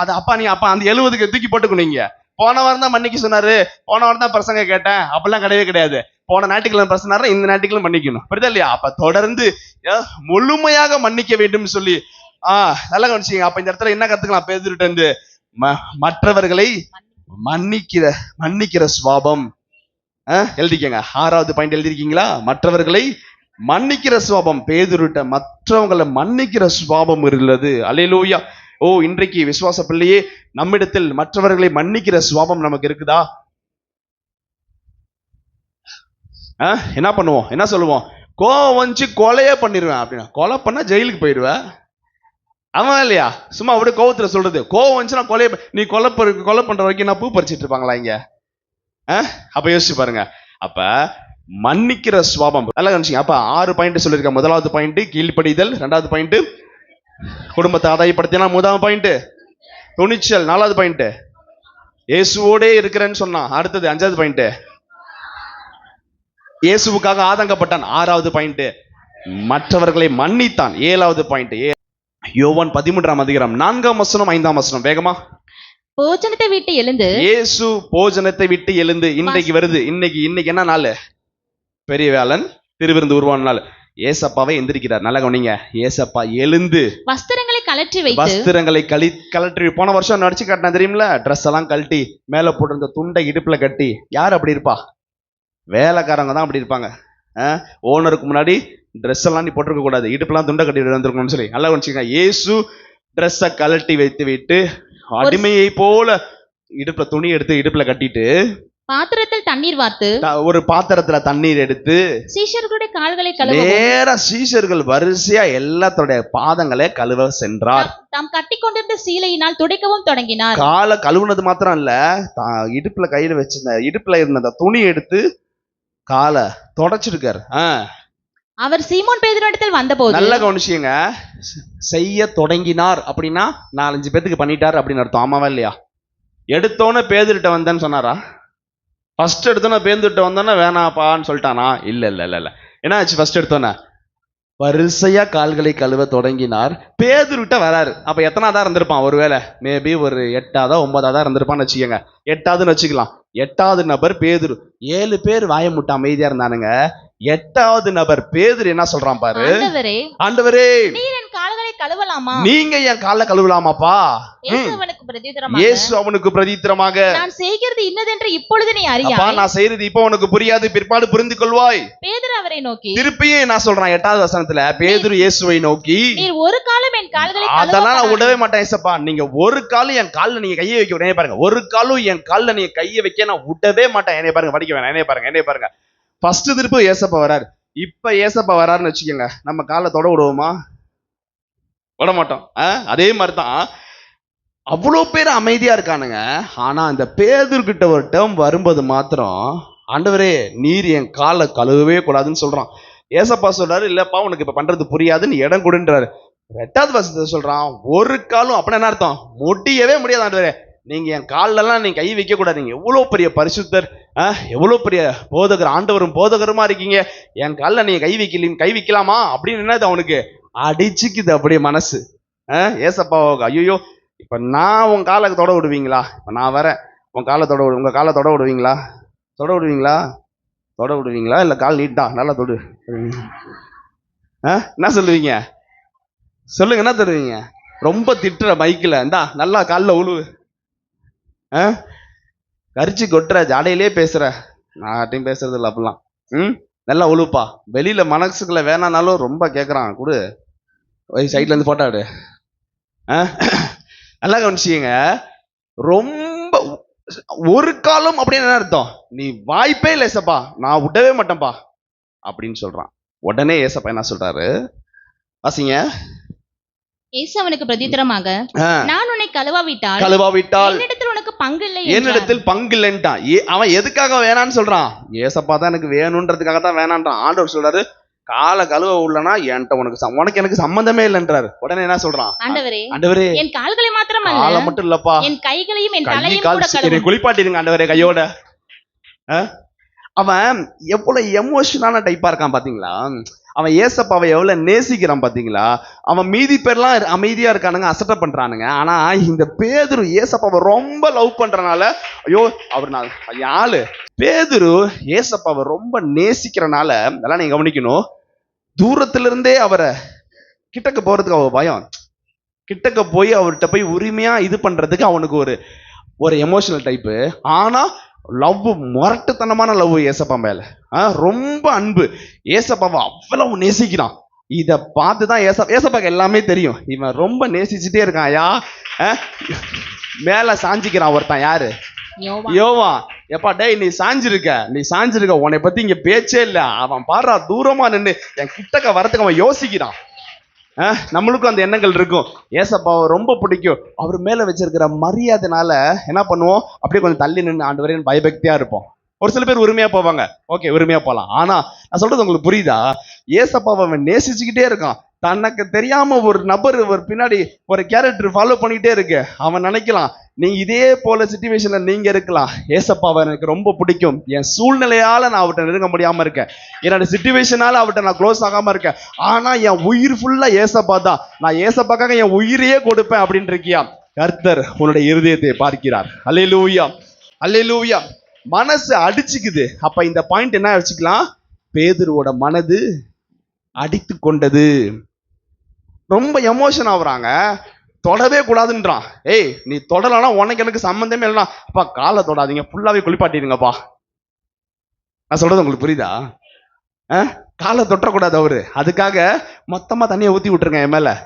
அது அப்பா அந்த 70க்கு தூக்கி போட்டுக்கணுங்க. போன வாரம் தான் மன்னிக்க சொன்னாரு, போன வாரம் தான் பிரசங்க கேட்டேன், அப்பெல்லாம் கிடையவே கிடையாது. போன ஞாயிற்றுக்கிழமை பிரசனாரு, இந்த ஞாயிற்றுக்கிழமை மன்னிக்கணும். புரியுதா இல்லையா? அப்ப தொடர்ந்து முழுமையாக மன்னிக்க வேண்டும் சொல்லி நல்லா கவனிச்சீங்க. அப்ப இந்த இடத்துல என்ன கத்துக்கலாம் பேதுருட்ட இருந்து? மற்றவர்களை மன்னிக்கிற சுவாபம். எழுதிக்கங்க, 6வது பாயிண்ட் எழுதிருக்கீங்களா? மற்றவர்களை மன்னிக்கிற சுவாபம். பேதுருட்ட மற்றவங்களை மன்னிக்கிற சுவாபம் உள்ளது. அல்லேலூயா. இன்றைக்கு விசுவாச பிள்ளையே, நம்மிடத்தில் மற்றவர்களை மன்னிக்கிற சுவாபம் நமக்கு இருக்குதா? என்ன பண்ணுவோம், என்ன சொல்லுவோம்? கோவம் வந்துச்சு கொலையே பண்ணிடுவேன் அப்படின்னா. கொலை பண்ணா ஜெயிலுக்கு போயிடுவேன். அவன் இல்லையா சும்மா அப்படியே கோவத்துல சொல்றது, கோவம் வந்துச்சுன்னா கொலையை நீ கொலை பண்ற வரைக்கும் நான் பூ பறிச்சிட்டு இருப்பாங்களா இங்க? அப்ப யோசிச்சு பாருங்க. அப்ப மன்னிக்கிற சுவாபம் நல்லா கவனிச்சீங்க. அப்ப 6 பாயிண்ட் சொல்லியிருக்கேன். முதலாவது பாயிண்ட் கீழ்ப்படிதல், 2வது பாயிண்ட் குடும்பத்தை ஆதாயப்படுத்தினா, 3வது பாயிண்ட் துணிச்சல், 4வது பாயிண்ட் இயேசுவோடே இருக்கிறேன்னு சொன்னான், அடுத்தது 5வது பாயிண்ட் இயேசுவுக்காக ஆதங்கப்பட்டான், 6வது பாயிண்ட் மற்றவர்களை மன்னித்தான், 7வது பாயிண்ட் யோவான் 13ஆம் அதிகாரம் 4ஆம் வசனம் 5ஆம் வசனம் வேகமா. போஜனத்தை விட்டு எழுந்து, இயேசு போஜனத்தை விட்டு எழுந்து. இன்னைக்கு வருது, இன்னைக்கு என்ன நாள்? பெரிய வேளன் திருவிருந்து உருவான நாள். ஏசப்பாவை எந்திரிக்கிறார். நல்லா கவனிங்க. ஏசப்பா எழுந்து வஸ்திரங்களை கழற்றி வைத்து, வஸ்திரங்களை கழற்றி, போன வருஷம் நடிச்சு காட்டினா தெரியுமில்ல, ட்ரெஸ் எல்லாம் கழட்டி மேல போட்டிருந்த துண்டை இடுப்புல கட்டி. யார் அப்படி இருப்பா? வேலைக்காரங்க தான் அப்படி இருப்பாங்க. ஓனருக்கு முன்னாடி ட்ரெஸ் எல்லாம் நீ போட்டிருக்க கூடாது, இடுப்புலாம் துண்டை கட்டி வந்திருக்கணும்னு சொல்லி நல்லா கவனிச்சுங்க. இயேசு ட்ரெஸ்ஸை கழட்டி வைத்து விட்டு அடிமையை போல இடுப்புல துணி எடுத்து இடுப்புல கட்டிட்டு பாத்திரத்தில் தண்ணீர் வார்த்து, ஒரு பாத்திரத்துல தண்ணீர் எடுத்து சீஷர்களுடைய கால்களை கழுவ, நேரா சீஷர்கள் வரிசையா எல்லாத்தோடைய பாதங்களை கழுவ சென்றார். தாம் கட்டி கொண்டிருந்த சீலையினால் துடைக்கவும் தொடங்கினார். காலை கழுவுனது மாத்திரம் இல்ல, இடுப்புல கையில வச்சிருந்த இடுப்புல இருந்த துணி எடுத்து காலை தொடச்சிருக்காரு. அவர் சீமோன் பேதுருவிடத்தில் வந்தபோது, நல்லா கவனிச்சீங்க, செய்ய தொடங்கினார் அப்படின்னா 4-5 பேத்துக்கு பண்ணிட்டார் அப்படின்னு அர்த்தம். ஆமாவா இல்லையா? எடுத்தோன்னே பேதுருட்ட வந்தேன்னு சொன்னாரா? ஃபர்ஸ்ட் எடுத்தோன்னே பேந்துட்டு வந்தோன்னா வேணாப்பான்னு சொல்லிட்டானா? இல்ல. என்ன ஆச்சு? ஃபர்ஸ்ட் எடுத்தோன்னே வரிசையா கால்களை கழுவ தொடங்கினார். பேதுருட்ட வராரு. அப்ப எத்தனாவதா இருந்திருப்பான்? ஒருவேளை மேபி ஒரு 8ஆவதா 9ஆவதா இருந்திருப்பான்னு வச்சுக்கோங்க. 8ஆவதுன்னு வச்சுக்கலாம். 8ஆவது நபர் பேதுரு. 7 பேர் வாய முட்ட அமைதியா இருந்தானுங்க. 8ஆவது நபர் பேதுரு என்ன சொல்றான் பாரு. ஆண்டவரே, நீர் என் கால்களை கழுவலாமா? நீங்க என் காலை கழுவலாமாப்பா? இயேசு அவனுக்கு பிரதித்திரமாக, நான் செய்கிறது இன்னதென்று இப்பொழுது நீ அறியாய். அப்பா, நான் செய்யறது இப்போ உனக்கு புரியாது, பிற்பாடு புரிந்து கொள்வாய். பேதுரு அவரை நோக்கி, திருப்பியும் என்ன சொல்றான் 8வது வசனத்துல? பேதுரு இயேசுவை நோக்கி, நீர் ஒரு காலும் என் கால்களை அதெல்லாம் நான் விடவே மாட்டேன் ஏசப்பா. நீங்க ஒரு காலும் என் கால்ல நீங்க கையை வைக்க விட பாருங்க. ஒரு காலும் என் கால்ல நீங்க கையை வைக்க நான் விடவே மாட்டேன். என்னைய பாருங்க, படிக்க வேணாம். என்னைய பாருங்க. ஃபர்ஸ்ட் திருப்பு ஏசப்பா வராரு. இப்ப ஏசப்பா வராருன்னு வச்சுக்கோங்க, நம்ம காலை தொட விடுவோமா? விட மாட்டோம். அதே மாதிரிதான் அவ்வளோ பேர் அமைதியா இருக்கானுங்க. ஆனா அந்த பேதுருக்கிட்ட ஒரு டேர்ம் வரும்போது மாத்திரம், ஆண்டவரே நீர் என் காலை கழுவவே கூடாதுன்னு சொல்றான். ஏசப்பா சொல்றாரு, இல்லப்பா உனக்கு இப்ப பண்றது புரியாதுன்னு இடம் கொடுன்றாரு. 8வது வசனத்தை சொல்றான், ஒரு காலும். அப்படின்னா என்ன அர்த்தம்? முடியவே முடியாது ஆண்டவரே, நீங்க என் காலெல்லாம் நீங்க கை வைக்க கூடாது. நீங்க எவ்வளவு பெரிய பரிசுத்தர், எவ்வளவு பெரிய போதகர், ஆண்டவரும் போதகருமா இருக்கீங்க, என் காலில் நீங்க கை வைக்கலாமா அப்படின்னு என்னது அவனுக்கு அடிச்சுக்குது அப்படியே மனசு. ஏசப்பா ஐயோ, இப்ப நான் உன் காலை தொட விடுவீங்களா? இப்ப நான் வரேன், உன் காலை உங்க காலை தொட விடுவீங்களா? தொட விடுவீங்களா? இல்ல கால் நீட்டா நல்லா தொடு, என்ன சொல்லுவீங்க? சொல்லுங்க, என்ன தருவீங்க? ரொம்ப திட்டுற மைக்கில் இந்தா நல்லா காலில் உழுவு, கரிச்சு கொட்டுற, ஜாடையிலே பேசுற, நாட்டையும் பேசுறது இல்லை அப்படிலாம். நல்லா உழுப்பா. வெளியில மனசுக்குள்ள வேணானாலும் ரொம்ப கேட்குறான், கொடு, சைட்ல இருந்து போட்டோ எடு. நல்லா கவனிச்சிங்க. ரொம்ப ஒரு காலம் அப்படின்னு என்ன அர்த்தம்? நீ வாய்ப்பே இல்லை ஏசப்பா, நான் விடவே மாட்டேன்ப்பா அப்படின்னு சொல்றான். உடனே ஏசப்பா என்ன சொல்றாரு வாசிங்க. இயேசு அவனுக்கு பிரதித்திரமாக, நான் உன்னை கழுவாவிட்டால் என்னிடத்தில் உனக்கு பங்கு இல்லை, என்னிடத்தில் பங்கு இல்லைன்ட்டான். அவன் எதுக்காக வேணான்னு சொல்றான்? ஏசப்பா தான் எனக்கு வேணும்ன்றதுக்காக தான் வேணான்றான். ஆண்டவர் சொல்றாரு, காலை கழுவ உள்ளனா உனக்கு எனக்கு சம்பந்தமே இல்லைன்றாரு. உடனே என்ன சொல்றான்? ஆண்டவரே என் கால்களை மாத்திரம் அல்ல, காலை மட்டும் இல்லப்பா, என் கைகளையும் என் தலையையும் கூட கழுவு, குளிப்பாட்டிடுங்க ஆண்டவரே கையோட. அவன் எவ்வளவு எமோஷனான டைப்பா இருக்கான் பாத்தீங்களா? அவன் ஏசப்பாவை எவ்வளவு நேசிக்கிறான் பாத்தீங்களா? அவன் மீதி பேர்லாம் அமைதியா இருக்கானுங்க, அசட்டை பண்றானுங்க. ஆனா இந்த பேதுரு ஏசப்பாவை ரொம்ப லவ் பண்றனால, ஐயோ அவர் நான் ஆளு. பேதுரு ஏசப்பாவை ரொம்ப நேசிக்கிறனால, அதெல்லாம் நீங்க கவனிக்கணும். தூரத்துல இருந்தே அவரை கிட்டக்க போறதுக்கு அவ பயம். கிட்டக்க போய் அவர்கிட்ட போய் உரிமையா இது பண்றதுக்கு அவனுக்கு ஒரு எமோஷனல் டைப்பு. ஆனா லவ், முரட்டுத்தனமான லவ் ஏசப்பா மேல. ரொம்ப அன்பு. ஏசப்பாவை அவ்வளவு நேசிக்கிறான். இத பார்த்துதான் ஏசப்பாக்கு எல்லாமே தெரியும். இவன் ரொம்ப நேசிச்சுட்டே இருக்கான். மேல சாஞ்சிக்கிறான் ஒருத்தன். யாரு? யோவான். எப்பா டேய் நீ சாஞ்சிருக்க உன்னை பத்தி இங்க பேச்சே இல்ல. அவன் பாடுறா தூரமா நின்னு என் கிட்டக்க வரதுக்கு அவன் யோசிக்கிறான். நம்மளுக்கும் அந்த எண்ணங்கள் இருக்கும். ஏசப்பாவை ரொம்ப பிடிக்கும். அவர் மேல வச்சிருக்கிற மரியாதைனால என்ன பண்ணுவோம், அப்படியே கொஞ்சம் தள்ளி நின்று ஆண்டவரே பயபக்தியா இருப்போம். ஒரு சில பேர் உரிமையா போவாங்க, ஓகே உரிமையா போலாம். ஆனா நான் சொல்றது உங்களுக்கு புரியுதா? ஏசப்பாவை அவன் நேசிச்சுக்கிட்டே இருக்கான். தனக்கு தெரியாம ஒரு நபர் ஒரு பின்னாடி ஒரு கேரக்டர் ஃபாலோ பண்ணிக்கிட்டே இருக்கு. அவன் நினைக்கலாம் நீங்க இதே போல சிச்சுவேஷன்ல நீங்க இருக்கலாம். ஏசப்பாவை எனக்கு ரொம்ப பிடிக்கும். என் சூழ்நிலையால நான் அவர்கிட்ட நெருங்க முடியாம இருக்கேன், என்னோட சிச்சுவேஷனால அவர்கிட்ட நான் க்ளோஸ் ஆகாம இருக்கேன். ஆனா என் உயிர் ஃபுல்லா ஏசப்பா தான், நான் ஏசப்பாக்காக என் உயிரையே கொடுப்பேன் அப்படின்னு இருக்கியா? கர்த்தர் உன்னுடைய இருதயத்தை பார்க்கிறார். அல்லேலூயா, அல்லேலூயா. மனசு அடிச்சுக்குது. அப்ப இந்த பாயிண்ட் என்ன வச்சுக்கலாம், பேதுருவோட மனது அடித்து கொண்டது. ரொம்ப எமோஷன் ஆகுறாங்க, தொடவே கூடாதுன்றான். ஏய் நீ தொடலனா உனக்கு எனக்கு சம்பந்தமே இல்லைனா அப்பா காலை தொடாதீங்க, ஃபுல்லாவே குளிப்பாட்டிடுங்கப்பா. நான் சொல்றது உங்களுக்கு புரியுதா? காலை தொட்டக்கூடாது அவரு, அதுக்காக மொத்தமா தண்ணியை ஊத்தி விட்டுருங்க என் மேல.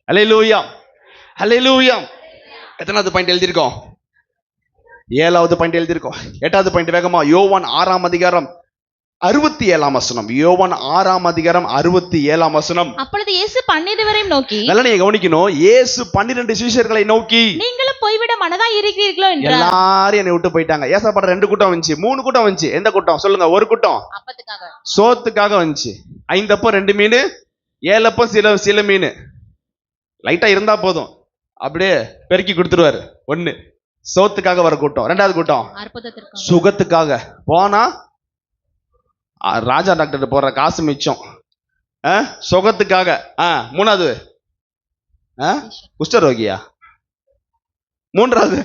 அல்லேலூயா, அல்லேலூயா. எத்தனாவது பாயிண்ட் எழுதியிருக்கோம்? 7வது பாயிண்ட் எழுதியிருக்கோம். 8வது பாயிண்ட் வேகமா. யோவான் 6ஆம் அதிகாரம் 67ஆம் வசனம். யோவான் 6ஆம் அதிகாரம் 67ஆம் வசனம். அப்பொழுது இயேசு 12 நோக்கி, நல்லா நீங்க கவனிக்கணும், இயேசு 12 சீஷர்களை நோக்கி நீங்களும் போய்விட மனதா இருக்கிறீர்களோ என்றார். எல்லாரும் என்னை விட்டு போயிட்டாங்க. ஏசப்பாட 2 கூட்டம் வந்துச்சு, 3 கூட்டம் வந்துச்சு. எந்த கூட்டம் சொல்லுங்க? ஒரு கூட்டம் அப்பத்துக்காக, சோத்துக்காக வந்துச்சு. 5 அப்பம் 2 மீன், 7 அப்பம் சில மீன். லைட்டா இருந்தா போதும், அப்படியே பெருக்கி கொடுத்துருவாரு. 1 சோத்துக்காக வர கூட்டம். 2வது கூட்டம் சுகத்துக்காக. போனா ராஜா டாக்டர் போற காசு மிச்சம், சுகத்துக்காக. 3வது குஷ்டரோகியா. 3வது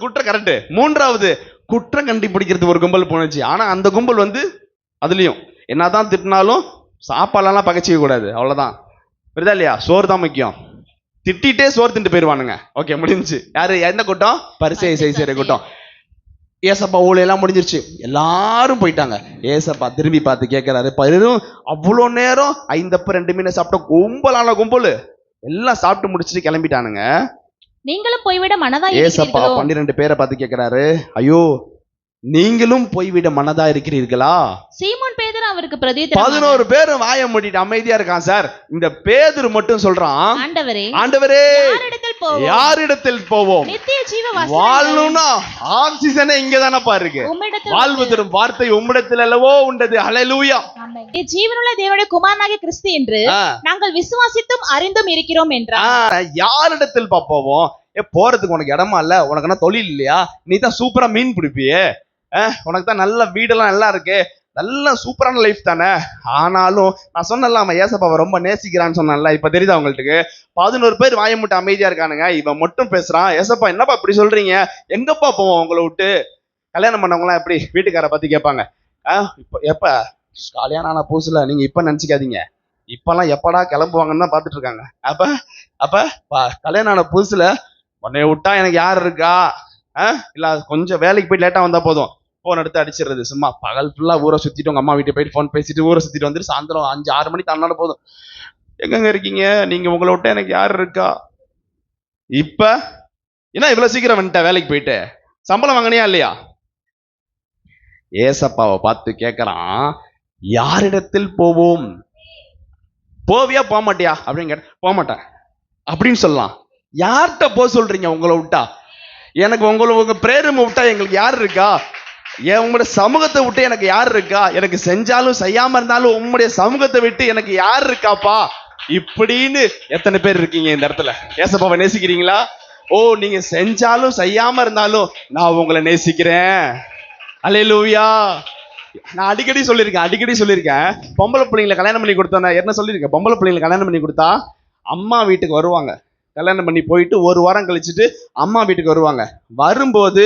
குற்றம். கரெக்ட். 3வது குற்றம் கண்டுபிடிக்கிறது ஒரு கும்பல் போனுச்சு. ஆனா அந்த கும்பல் அதுலயும் என்னதான் திட்டினாலும் சாப்பாடெல்லாம் பகைச்சிக்க கூடாது, அவ்வளவுதான். புரியுதா இல்லையா? சோறு தான் முக்கியம். திட்டிட்டே சோறு திட்டு போயிருவானுங்க. ஓகே முடிஞ்சு. யாரு? எந்த கூட்டம்? பரிசேயர் செய்கிற கூட்டம். ஏசப்பா ஊழியெல்லாம் முடிஞ்சிருச்சு, எல்லாரும் போயிட்டாங்க. ஏசப்பா திரும்பி பார்த்து கேட்கிறாரு, அவ்வளோ நேரம் 5 அப்பம் 2 மீன் சாப்பிட்ட கும்பலான கும்பல் எல்லாம் சாப்பிட்டு முடிச்சுட்டு கிளம்பிட்டானுங்க. நீங்களும் போய்விட மனதா ஏசப்பா 12 பேரை பார்த்து கேட்கிறாரு, ஐயோ நீங்களும் போய்விட மனதா இருக்கிறீர்களா? சீமோன் பேதுரு அவருக்கு பிரதியுத்தரம், 11 பேரும் வாயை மூடிட்டு அமைதியா இருக்கான் சார். இந்த பேதுரு மட்டும் சொல்றான், ஆண்டவரே யாரிடத்தில் போவோம்? நித்திய ஜீவ வாழணும்னா ஆக்சிஜனே இங்கதானப்பா இருக்கு. வாழ்வு தரும் வார்த்தை உம்மிடத்தில் அல்லவோ உண்டது. ஹல்லேலூயா. ஜீவனுள்ள தேவனுடைய குமாரனாகிய கிறிஸ்து என்று நாங்கள் விசுவாசித்தும் அறிந்தும் இருக்கிறோம் என்றார். யாரிடத்தில் போவோம்? போறதுக்கு உனக்கு இடமா இல்ல, உனக்கு என்ன தொழில் இல்லையா? நீ தான் சூப்பரா மீன் பிடிப்பியே, உனக்கு தான் நல்ல வீடெல்லாம் நல்லா இருக்கு, நல்ல சூப்பரான லைஃப் தானே. ஆனாலும் நான் சொன்னலாம ஏசப்பாவை ரொம்ப நேசிக்கிறான்னு சொன்னேன்ல, இப்ப தெரியுதா உங்களுக்கு? 11 பேர் வாயை முட்டை அமைதியா இருக்கானுங்க, இவன் மட்டும் பேசுறான். ஏசப்பா என்னப்பா இப்படி சொல்றீங்க? எங்கப்பா போவோம் உங்களை விட்டு? கல்யாணம் பண்ணவங்களாம் எப்படி வீட்டுக்கார பத்தி கேட்பாங்க. இப்ப எப்ப கல்யாணம் ஆன புதுசுல நீங்க இப்ப நினைச்சுக்காதீங்க, இப்பெல்லாம் எப்படா கிளம்புவாங்கன்னு தான் பாத்துட்டு இருக்காங்க. அப்ப கல்யாணம் ஆன புதுசுல உன்னைய விட்டா எனக்கு யார் இருக்கா, இல்ல கொஞ்சம் வேலைக்கு போய் லேட்டா வந்தா போதும் போன் எடுத்து அடிச்சிடுறது. சும்மா பகல் ஃபுல்லா ஊரை சுத்திட்டு உங்க அம்மா வீட்டுக்கு போயிட்டு போன் பேசிட்டு ஊரை சுத்திட்டு வந்துட்டு சாயந்தரம் 5-6 மணி தாண்டாலும் போதும், எங்கெங்க இருக்கீங்க நீங்க, உங்களை விட்ட எனக்கு யார் இருக்கா? இப்ப என்ன இவ்வளவு சீக்கிரம் வந்துட்ட வேலைக்கு போயிட்டு? சம்பளம் வாங்கினியா இல்லையா? ஏசப்பாவை பார்த்து கேட்கறான், யாரிடத்தில் போவோம்? போவியா போக மாட்டியா அப்படின்னு கேட்ட, போக மாட்டேன் அப்படின்னு சொல்லலாம். யார்கிட்ட போக சொல்றீங்க உங்களை விட்டா? எனக்கு உங்க பிரேரம் விட்டா எங்களுக்கு யார் இருக்கா? உங்களுடைய சமூகத்தை விட்டு எனக்கு யார் இருக்கா? எனக்கு செஞ்சாலும் செய்யாம இருந்தாலும் உங்களுடைய சமூகத்தை விட்டு எனக்கு யார் இருக்காப்பா? இப்படின்னு எத்தனை பேர் இருக்கீங்க இந்த இடத்துல? ஏசப்பாவை நேசிக்கிறீங்களா? நீங்க செஞ்சாலும் செய்யாம இருந்தாலும் நான் உங்களை நேசிக்கிறேன். அல்லேலூயா. நான் அடிக்கடி சொல்லியிருக்கேன், பொம்பளை பிள்ளைங்களை கல்யாணம் பண்ணி கொடுத்தா என்ன சொல்லியிருக்கேன்? பொம்பளை பிள்ளைங்களை கல்யாணம் பண்ணி கொடுத்தா அம்மா வீட்டுக்கு வருவாங்க, கல்யாணம் பண்ணி போயிட்டு 1 வாரம் கழிச்சுட்டு அம்மா வீட்டுக்கு வருவாங்க. வரும்போது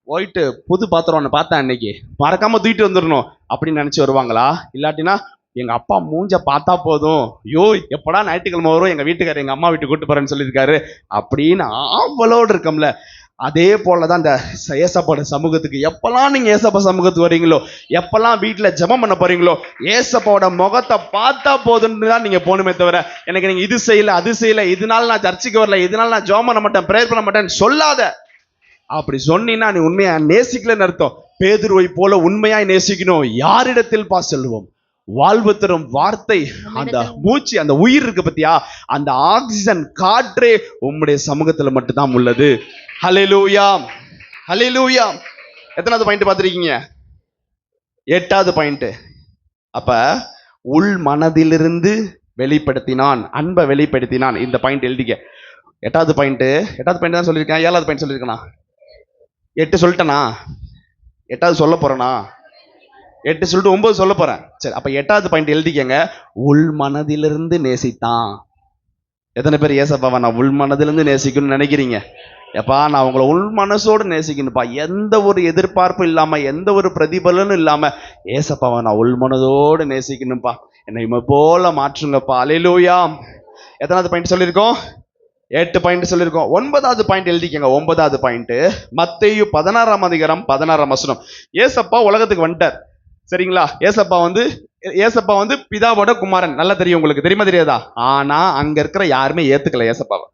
போயிட்டு புது பாத்திரம் ஒன்று பார்த்தேன் அன்னைக்கு, மறக்காம தூக்கிட்டு வந்துடணும் அப்படின்னு நினைச்சு வருவாங்களா? இல்லாட்டினா எங்க அப்பா மூஞ்ச பார்த்தா போதும், ஐயோ எப்படா ஞாயிற்றுக்கிழமை வரும் எங்க வீட்டுக்காரர் எங்க அம்மா வீட்டுக்கு கூட்டு போறேன்னு சொல்லியிருக்காரு அப்படின்னு ஆவலோடு இருக்கோம்ல. அதே போலதான் இந்த ஏசப்பாட சமூகத்துக்கு எப்பெல்லாம் நீங்க ஏசப்பா சமூகத்துக்கு வரீங்களோ, எப்பெல்லாம் வீட்டுல ஜெபம் பண்ண போறீங்களோ, ஏசப்பாவோட முகத்தை பார்த்தா போதுன்னு தான் நீங்க போகணுமே தவிர, எனக்கு நீங்க இது செய்யல அது செய்யல, இதனால நான் சர்ச்சுக்கு வரல, இதனால நான் ஜெபம் பண்ண மாட்டேன், பிரேயர் பண்ண மாட்டேன்னு சொல்லாத. அப்படி சொன்னீன்னா நீ உண்மையா நேசிக்கலன்னு அர்த்தம். பேதுருவை போல உண்மையாய் நேசிக்கணும். யாரிடத்தில் செல்வோம்? வாழ்வு தரும் வார்த்தை, அந்த மூச்சு, அந்த உயிர் இருக்கு பத்தியா, அந்த ஆக்சிஜன் காற்றே உம்முடைய சமூகத்துல மட்டும்தான் உள்ளது. ஹல்லேலூயா, ஹல்லேலூயா. எத்தனாவது பாயிண்ட் பார்த்திருக்கீங்க? 8வது பாயிண்ட். அப்ப உள் மனதிலிருந்து வெளிப்படுத்தினான், அன்பை வெளிப்படுத்தினான். இந்த பாயிண்ட் எழுதிக்க. 8வது பாயிண்ட் தான் சொல்லியிருக்கேன். 7வது பாயிண்ட் சொல்லியிருக்கேனா? 8 சொல்லிட்டேனா? 8வது சொல்ல போறேனா? 8 சொல்லிட்டு 9 சொல்ல போறேன். சரி, அப்ப 8வது பாயிண்ட் எழுதிக்கங்க. உள் மனதிலிருந்து நேசித்தான். எத்தனை பேர் ஏசப்பாவை நான் உள் மனதிலிருந்து நேசிக்கணும்னு நினைக்கிறீங்க? எப்பா, நான் உங்களை உள் மனசோடு நேசிக்கணும்ப்பா. எந்த ஒரு எதிர்பார்ப்பு இல்லாம, எந்த ஒரு பிரதிபலனும் இல்லாம ஏசப்பாவை நான் உள் மனதோடு நேசிக்கணும்ப்பா. என்னை போல மாற்றுங்கப்பா. அல்லேலூயா. எத்தனாவது பாயிண்ட் சொல்லியிருக்கோம்? 8 பாயிண்ட் சொல்லியிருக்கோம். 9வது பாயிண்ட் எழுதிக்கங்க. 9வது பாயிண்ட் மத்தேயு 16ஆம் அதிகாரம் 16ஆம் வசனம். ஏசப்பா உலகத்துக்கு வந்துட்டார், சரிங்களா? ஏசப்பா வந்து பிதாவோட குமாரன். நல்லா தெரியும் உங்களுக்கு, தெரியுமா தெரியாதா? ஆனா அங்க இருக்கிற யாருமே ஏத்துக்கல ஏசப்பாவை.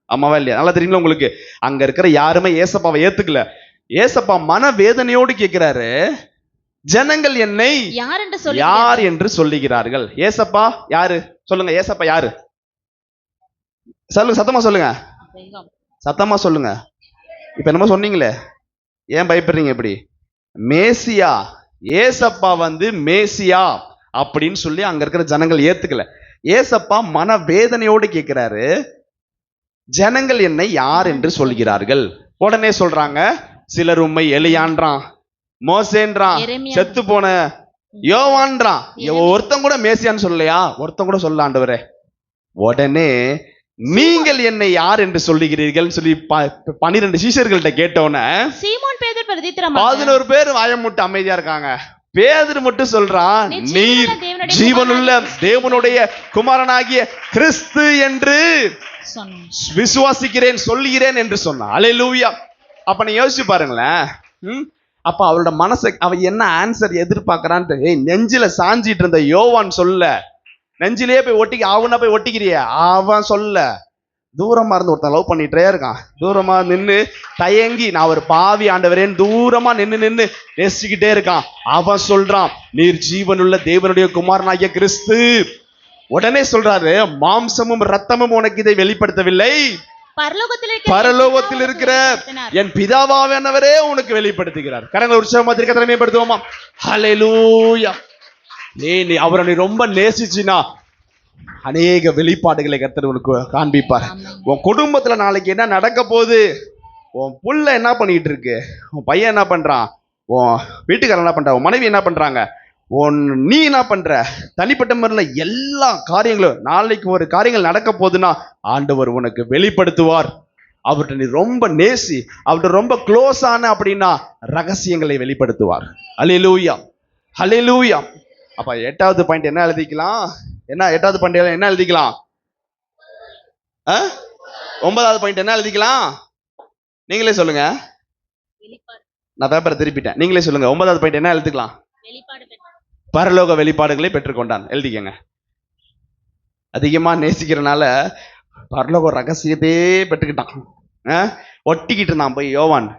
ஆமாவா இல்லையா? நல்லா தெரியுங்களா உங்களுக்கு? அங்க இருக்கிற யாருமே ஏசப்பாவை ஏத்துக்கல. ஏசப்பா மன வேதனையோடு கேட்கிறாரு, ஜனங்கள் என்னை யார் என்று சொல்லுகிறார்கள்? ஏசப்பா யாரு சொல்லுங்க? ஏசப்பா யாரு சொல்லுங்க, சத்தமா சொல்லுங்க, சத்தமா சொல்லுங்க. இப்ப என்னமோ சொன்னீங்களே, ஏன் பயப்படுறீங்க இப்படி? மேசியா, ஏசப்பா வந்து மேசியா அப்படின்னு சொல்லி அங்க இருக்கிற ஜனங்கள் ஏத்துக்கல. ஏசப்பா மன வேதனையோடு கேட்கிறாரு, ஜனங்கள் என்னை யார் என்று சொல்கிறார்கள்? உடனே சொல்றாங்க, சிலர் உம்மை எலியான்றான், மோசேன்றான், செத்து போன யோவான்றான். ஒருத்தன் கூட மேசியான்னு சொல்லலையா? ஒருத்தன் கூட சொல்ல ஆண்டவரே. உடனே நீங்கள் என்னை யார் என்று சொல்லுகிறீர்கள் சொல்லி 12 சீஷர்கள்ட்ட கேட்டோன்னே சீமோன் பேதுரு பிரதித்திரமாக 11 பேர் வாயமுட்டு அமைதியா இருக்காங்க. பேதுரு மட்டும் சொல்றான், நீர் ஜீவனுள்ள தேவனுடைய குமாரனாகிய கிறிஸ்து என்று விசுவாசிக்கிறேன், சொல்லுகிறேன் என்று சொன்னான். அல்லேலூயா. அப்ப நீ யோசிச்சு பாருங்களேன். அப்ப அவரோட மனசை அவ என்ன ஆன்சர் எதிர்பார்க்கறான்ட்டு நெஞ்சில சாஞ்சிட்டு இருந்த யோவான் சொல்ல, நெஞ்சிலேயே போய் அவனா போய் ஒட்டிக்கிறிய, அவன் சொல்ல, தூரமா இருந்து ஒருத்தன் லவ் பண்ணிட்டே இருக்கான். தூரமா நின்று தயங்கி, நான் ஒரு பாவி ஆண்டவரேன்னு தூரமா நின்று நேசிக்கிட்டே இருக்கான். அவன் சொல்றான், நீர் ஜீவனுள்ள தேவனுடைய குமாரனாகிய கிறிஸ்து. உடனே சொல்றாரு, மாம்சமும் ரத்தமும் உனக்கு இதை வெளிப்படுத்தவில்லை, பரலோகத்தில் இருக்கிற என் பிதாவானவரே உனக்கு வெளிப்படுத்துகிறார். கரங்களை உற்சாகமா திருக்கத்தை மேம்படுத்துவோமா? ஹல்லேலூயா. நீ அவரை நீ ரொம்ப நேசிச்சினா அநேக வெளிப்பாடுகளை கர்த்தர் உனக்கு காண்பிப்பார். உன் குடும்பத்துல நாளைக்கு என்ன நடக்க போகுது, உன் புள்ள என்ன பண்ணிட்டு இருக்கு, உன் பையன் என்ன பண்றான், உன் வீட்டுக்காரன் என்ன பண்றான், உன் மனைவி என்ன பண்றாங்க, நீ என்ன பண்ற, தனிப்பட்ட முறையில் எல்லா காரியங்களும் நாளைக்கு ஒரு காரியங்கள் நடக்க போகுதுன்னா ஆண்டவர் உனக்கு வெளிப்படுத்துவார். அவர்கிட்ட நீ ரொம்ப நேசி, அவர்கிட்ட ரொம்ப க்ளோஸ் ஆன அப்படின்னா ரகசியங்களை வெளிப்படுத்துவார். அல்லேலூயா, அல்லேலூயா. அப்ப 8வது பாயிண்ட் என்ன எழுதிக்கலாம்? 8வது பாயிண்ட் என்ன எழுதிக்கலாம்? 9வது பாயிண்ட் என்ன எழுதிக்கலாம்? நீங்களே சொல்லுங்க. நான் பேப்பரை திருப்பிட்டேன், நீங்களே சொல்லுங்க. 9வது பாயிண்ட் என்ன எழுதிக்கலாம்? பரலோக வெளிப்பாடுகளை பெற்றுக்கொண்டான். எழுதிக்கங்க. அதிகமா நேசிக்கிறனால பரலோக ரகசியத்தையே பெற்றுக்கிட்டான். ஒட்டிக்கிட்டு இருந்தான் போய் யோவான்,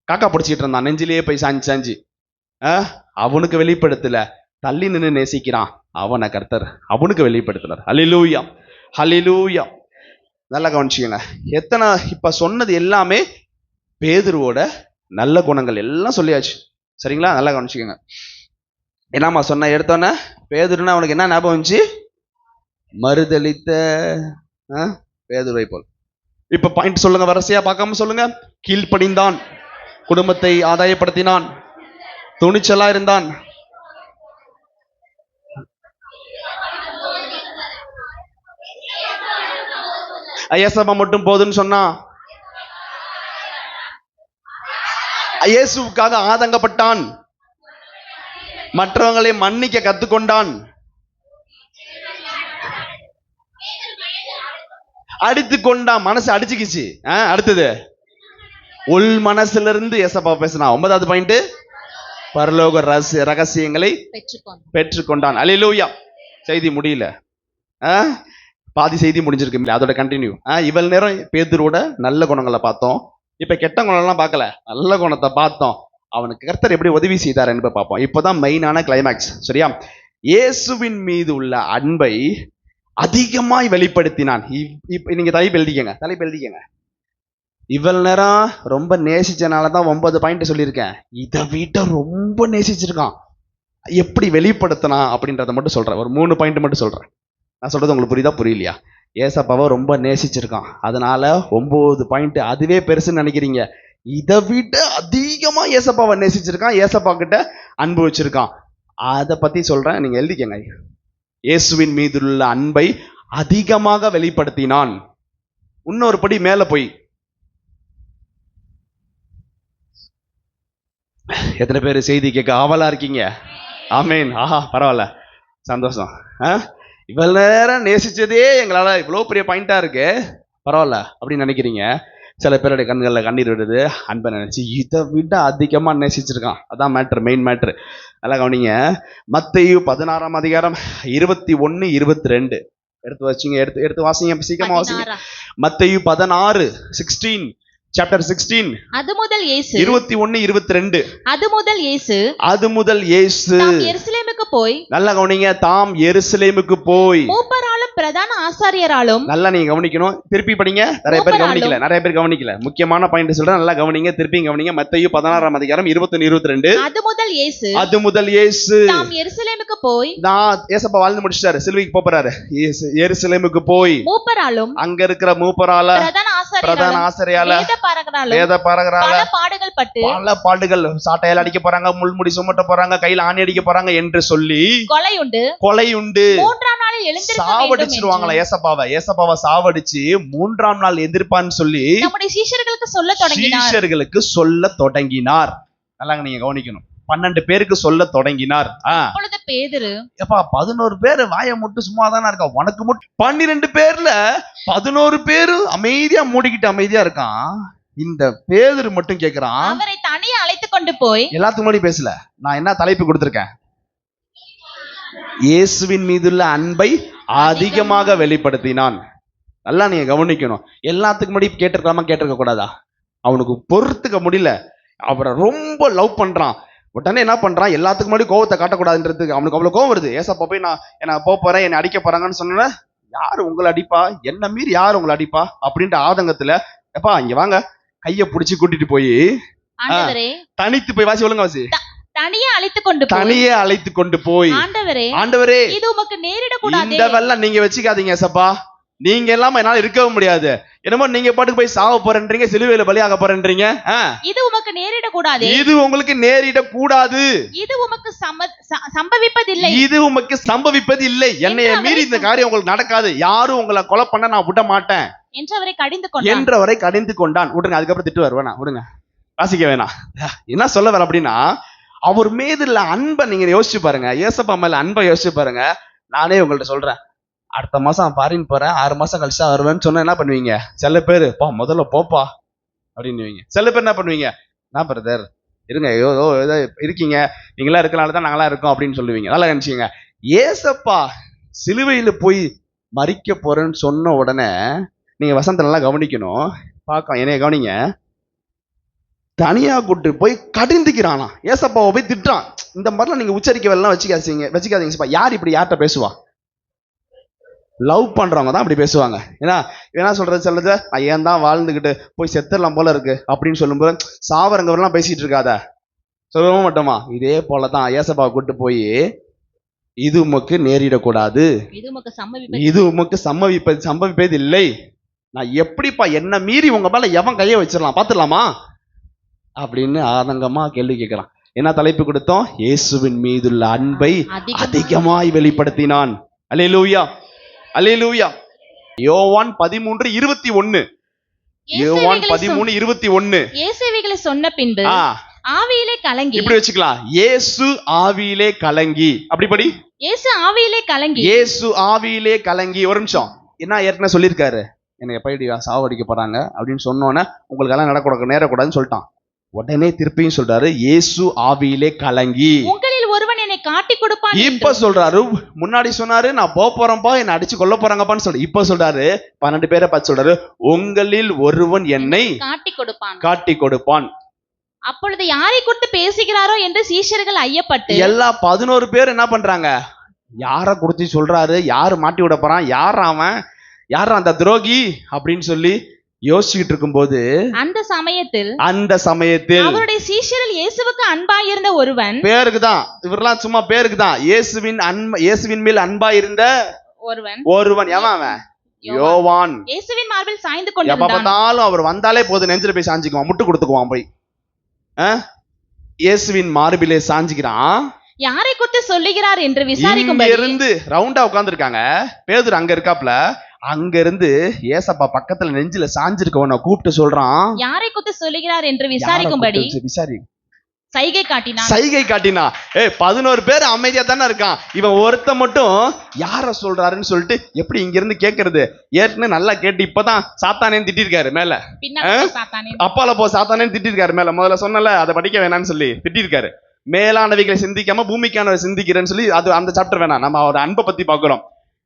காக்கா பிடிச்சிக்கிட்டு இருந்தான், நெஞ்சிலேயே போய் சாஞ்சி. அவனுக்கு வெளிப்படுத்தல, தள்ளி நின்று நேசிக்கிறான், அவனை கர்த்தர் அவனுக்கு வெளிப்படுத்தினார். அல்லேலூயா, அல்லேலூயா. நல்லா கவனிச்சுக்கங்க. இப்ப சொன்னது எல்லாமே பேதுருவோட நல்ல குணங்கள் எல்லாம் சொல்லியாச்சு, சரிங்களா? நல்லா கவனிச்சுக்கங்க. என்னம்மா சொன்ன எடுத்தோன்னே பேதுருன்னா அவனுக்கு என்ன ஞாபகம் வந்துச்சு? மறுதலித்த பேதுருவை போல். இப்ப பாயிண்ட் சொல்லுங்க, வரிசையா பார்க்காம சொல்லுங்க. கீழ்ப்படிந்தான், குடும்பத்தை ஆதாயப்படுத்தினான், துணிச்சலா இருந்தான், ஐயசப்பா மட்டும் போதுன்னு சொன்னா, இயேசுவுக்காக ஆதங்கப்பட்டான், மற்றவங்களை மன்னிக்க கத்துக்கொண்டான், அடித்து கொண்டான், மனசு அடிச்சுக்கிச்சு. அடுத்தது உள் மனசுல இருந்து ஏசப்பா பேசினா. 9வது பாயிண்ட் பரலோக ரகசியங்களை பெற்றுக்கொண்டான். அல்லேலூயா. செய்தி முடியல, பாதி செய்தி முடிஞ்சிருக்கு, அதோட கண்டினியூ. இவ்வளவு நேரம் பேதுருவோட நல்ல குணங்களை பார்த்தோம், இப்ப கெட்ட குணம்லாம் பார்க்கல, நல்ல குணத்தை பார்த்தோம். அவனுக்கு கர்த்தர் எப்படி உதவி செய்தார் என்று பார்ப்போம். இப்பதான் மெயினான கிளைமேக்ஸ். சரியா? இயேசுவின் மீது உள்ள அன்பை அதிகமாய் வெளிப்படுத்தினான். இப்ப நீங்க தலைப்பு எழுதிக்கங்க. இவ்வளவு நேரம் ரொம்ப நேசிச்சனாலதான் 9 பாயிண்ட் சொல்லியிருக்கேன். இதை விட ரொம்ப நேசிச்சிருக்கான். எப்படி வெளிப்படுத்தினா அப்படின்றத மட்டும் சொல்றேன். ஒரு 3 பாயிண்ட் மட்டும் சொல்றேன். நான் சொல்றது உங்களுக்கு புரியுதா புரியலையா? ஏசப்பாவை ரொம்ப நேசிச்சிருக்கான், அதனால 9 பாயிண்ட். அதுவே பெருசுன்னு நினைக்கிறீங்க. இதை விட அதிகமா ஏசப்பாவை நேசிச்சிருக்கான், ஏசப்பா கிட்ட அன்பு வச்சிருக்கான். அதை பத்தி சொல்றேன், நீங்க எழுதிக்கங்க. இயேசுவின் மீது உள்ள அன்பை அதிகமாக வெளிப்படுத்தினான். இன்னொரு படி மேல போய், எத்தனை பேர் செய்தி கேட்க ஆவலா இருக்கீங்க? ஆமேன். ஆஹா, பரவாயில்ல, சந்தோஷம். இவ்வளவு நேரம் நேசிச்சதே எங்களால இவ்வளவு பெரிய பாயிண்டா இருக்கு, பரவாயில்ல அப்படின்னு நினைக்கிறீங்க. சில பேருடைய கண்களில் கண்ணீர் விடுது, அன்பை நினைச்சு. இதை விட அதிகமா நேசிச்சிருக்கான். அதான் மேட்ரு, மெயின் மேட்ரு. நல்லா கவனிங்க. மத்தேயு 16ஆம் அதிகாரம் 21, 22 எடுத்து வச்சுங்க. எடுத்து வாசிங்க, சீக்கிரமா வாசிங்க. மத்தேயு 16, 16, சாப்டர் 16. அது முதல் இயேசு 21, 22. அது முதல் இயேசு தாம் எருசலேமுக்கு போய், நல்லா கவனிங்க, தாம் எருசலேமுக்கு போய் மூப்பராலும் பிரதான ஆசாரியராலும். நல்லா நீங்க கவனிக்கணும், திருப்பி படிங்க. நிறைய பேர் கவனிக்கல. முக்கியமான பாயிண்ட் சொல்றேன், நல்லா கவனிங்க, திருப்பி கவனிங்க. மத்தேயு 16ஆம் அதிகாரம் 21, 22. அது முதல் இயேசு தாம் எருசலேமுக்கு போய், நான் ஏசப்பா வாழ்ந்து முடிச்சிட்டாரு, சிலுவைக்கு போறாரு. எருசலேமுக்கு போய் மூப்பராலும், அங்க இருக்கிற மூப்பரால, பிரதான ஆசாரியால, வேத பாரகரால பல பாடுகள், சாட்டையால் அடிக்க போறாங்க, முள்முடி சுமட்ட போறாங்க, கையில ஆணி அடிக்க போறாங்க என்று சொல்லி கொலையுண்டு 3ஆம் நாளில் எழுந்திருக்க சாவடிச்சிருவாங்களா ஏசப்பாவை சாவடிச்சு 3ஆம் நாள் எந்திருப்பான்னு சொல்லி நம்முடைய சீஷர்களுக்கு சொல்ல தொடங்கினார். நல்லா நீங்க கவனிக்கணும். 12 பேருக்கு சொல்ல தொடங்கினார். அப்பொழுது பேதுரு, எப்பா 11 பேர் வாயை மட்டும் சும்மா தானே இருக்கா, உனக்கு மட்டும் 12 பேர்ல 11 பேரு அமைதியா மூடிக்கிட்டு அமைதியா இருக்கான். இந்த பேதுரு மட்டும் கேக்குறான். அவரை தனியே அழைத்து கொண்டு போய், எல்லாத்துக்கும் முன்னாடி பேசல, நான் என்ன தலைப்பு கொடுத்திருக்கேன்? இயேசுவின் மீதுள்ள அன்பை அதிகமாக வெளிப்படுத்தினான். நல்லா நீங்க கவனிக்கணும். எல்லாத்துக்கும் முன்னாடி கேட்டிருக்க கூடாதா? அவனுக்கு பொறுத்துக்க முடியல, அவரை ரொம்ப லவ் பண்றான். உடனே என்ன பண்றான்? எல்லாத்துக்கும் முன்னாடி கோவத்தை காட்டக்கூடாதுன்றதுக்கு அவனுக்கு அவ்வளவு கோவம் வருது. ஏசப்பா போய் நான் போறேன், என்னை அடிக்க போறாங்கன்னு சொன்ன, யாரு உங்களை அடிப்பா, என்ன மீறி யாரு உங்களை அடிப்பா அப்படின்ற ஆதங்கத்துல, எப்பா இங்க வாங்க, கைய புடிச்சு கூட்டிட்டு போய் தனித்து போய் வாசி ஒழுங்க வாசி. தனியே அழைத்து கொண்டு போய், ஆண்டவரே இது உமக்கு நேரிடக்கூடாது, இந்த வெள்ளம் நீங்க வச்சுக்காதீங்க ஏசப்பா, நீங்க எல்லாம் என்னால இருக்கவும் முடியாது, என்னமோ நீங்க பாட்டுக்கு போய் சாவ போறேன்றீங்க, சிலுவையில பலியாக போறேன்றீங்க, இது உமக்கு நேரிடக்கூடாது, இது உங்களுக்கு நேரிடக்கூடாது, இது உமக்கு சம்பவிப்பதில்லை, இது உமக்கு சம்பவிப்பதில்லை, என்னைய மீறி இந்த காரியம் உங்களுக்கு நடக்காது, யாரும் உங்களை கொலை பண்ண நான் விட மாட்டேன் என்றவரை கடிந்து கொண்டான். விடுங்க, அதுக்கப்புறம் திட்டு வருவேன், விடுங்க, வாசிக்க வேணாம். என்ன சொல்ல வர அப்படின்னா, அவர் மீது இல்ல அன்பை நீங்க யோசிச்சு பாருங்க, ஏசப்பா மேல அன்பை யோசிச்சு பாருங்க. நானே உங்கள்ட்ட சொல்றேன், அடுத்த மாசம் ஃபாரின் போறேன், 6 மாசம் கழிச்சா வருவேன்னு சொன்னா என்ன பண்ணுவீங்க? சில பேரு முதல்ல போப்பா அப்படின்னு. சில பேர் என்ன பண்ணுவீங்க? நான் பிரதர் இருங்க, ஏதோ இருக்கீங்க, நீங்களா இருக்கனாலதான் நாங்களா இருக்கோம் அப்படின்னு சொல்லுவீங்க. நல்லா நினைச்சீங்க. ஏசப்பா சிலுவையில போய் மறிக்க போறேன்னு சொன்ன உடனே நீங்க வசந்த நல்லா கவனிக்கணும். என்னைய கவனிங்க. தனியா கூட்டு போய் கடிந்துக்கிறானா, ஏசப்பாவை போய் திட்டுறான். இந்த மாதிரிலாம் நீங்க உச்சரிக்க வேலாம் வச்சுக்காதீங்க. யார் இப்படி யார்கிட்ட பேசுவா? லவ் பண்றவங்க தான் அப்படி பேசுவாங்க. ஏன்னா என்ன சொல்றது, நான் ஏன் தான் வாழ்ந்துகிட்டு போய் செத்துடலாம் போல இருக்கு அப்படின்னு சொல்லும்போது சாவரங்கவரெல்லாம் பேசிட்டு இருக்காத, சொல்லவும் மாட்டோமா? இதே போலதான் ஏசப்பாவை கூட்டு போய், இது உமக்கு நேரிடக்கூடாது, இது உமக்கு சம்பவிப்பது இல்லை, நான் எப்படிப்பா என்ன மீறி உங்க மேல எவன் கையை வச்சிடலாம், பாத்துடலாமா அப்படின்னு ஆதங்கமா கேள்வி கேட்கிறான். என்ன தலைப்பு கொடுத்தோம்? இயேசுவின் மீதுள்ள அன்பை அதிகமாய் வெளிப்படுத்தினான். அல்லேலூயா, அல்லேலூயா. யோவான் 13:21. யோவான் 13:21. இயேசுவைகளை சொன்ன பின்பு ஆவியிலே கலங்கி, இப்படி வச்சுக்கலாம், இயேசு ஆவியிலே கலங்கி. அப்படிப்படி இயேசு ஆவியிலே கலங்கி, இயேசு ஆவியிலே கலங்கி. ஒரு நிமிஷம், என்ன ஏற்கனவே சொல்லியிருக்காரு, என்னை எப்படி சாவடிக்க போறாங்க அப்படின்னு சொன்னோன்னே உங்களுக்கு எல்லாம் நடக்கூடாது, நேரக்கூடாதுன்னு சொல்லிட்டான். உடனே திருப்பியும் சொல்றாரு, இயேசு ஆவியிலே கலங்கி, உங்களில் ஒருவன் என்னை காட்டி கொடுப்பான். இப்ப சொல்றாரு, முன்னாடி சொன்னாரு நான் போறேன்ப்பா, என்ன அடிச்சு கொல்ல போறாங்கப்பான்னு சொல்லி, இப்ப சொல்றாரு 12 பேரை பார்த்து சொல்றாரு, உங்களில் ஒருவன் என்னை காட்டி கொடுப்பான். அப்பொழுது யாரை குறித்து பேசுகிறாரோ என்று சீஷர்கள் ஐயப்பட்டு, எல்லா 11 பேர் என்ன பண்றாங்க, யார குறித்து சொல்றாரு, யாரு மாட்டி விட போறான், யார் அவன், யார் அந்த துரோகி அப்படின்னு சொல்லி யோசிச்சுட்டு இருக்கும்போது அந்த சமயத்தில் அவருடைய சீஷரில் இயேசுவுக்கு அன்பாயிருந்த ஒருவன், பேருக்குதான் இவரெல்லாம் சும்மா பேருக்குதான், இயேசுவின் மேல் அன்பாயிருந்த ஒருவன் எவன் அவன்? யோவான். இயேசுவின் மார்பில் சாய்ந்து கொண்டிருந்தான். எப்ப பார்த்தாலும் அவர் வந்தாலே போது நெஞ்சில போய் சாஞ்சிக்குவான், முட்டு கொடுத்துக்குவான் போய். இயேசுவின் மார்பிலே சாஞ்சிக்கிறான். யாரை குறித்து சொல்லுகிறார் என்று விசாரிக்கும்படி இருந்து ரவுண்டா உட்கார்ந்துருக்காங்க. பேதுரு அங்க இருக்காப்ல, அங்க இருந்து ஏசப்பா பக்கத்துல நெஞ்சில சாஞ்சிருக்கவன கூப்பிட்டு சொல்றான், யாரை குறித்து சொல்லுகிறார் என்று விசாரிக்கும்படி சைகை காட்டினா. 11 பேர் அமைதியா தானே இருக்கான், இவன் ஒருத்த மட்டும் யார சொல்றாருன்னு சொல்லிட்டு எப்படி இங்க இருந்து கேக்குறது? ஏற்கனவே நல்லா கேட்டு இப்பதான் சாத்தானேன்னு திட்டிருக்காரு மேல, அப்பால போ சாத்தானேன்னு திட்டிருக்காரு மேல. முதல்ல சொன்னல அதை படிக்க வேணாம்னு சொல்லி திட்டிருக்காரு. மேலானவைகளை சிந்திக்காம பூமிக்கானவை சிந்திக்கிறேன்னு சொல்லி, அது அந்த சாப்டர் வேணாம், நம்ம அவரோட அன்பை பத்தி பாக்குறோம்.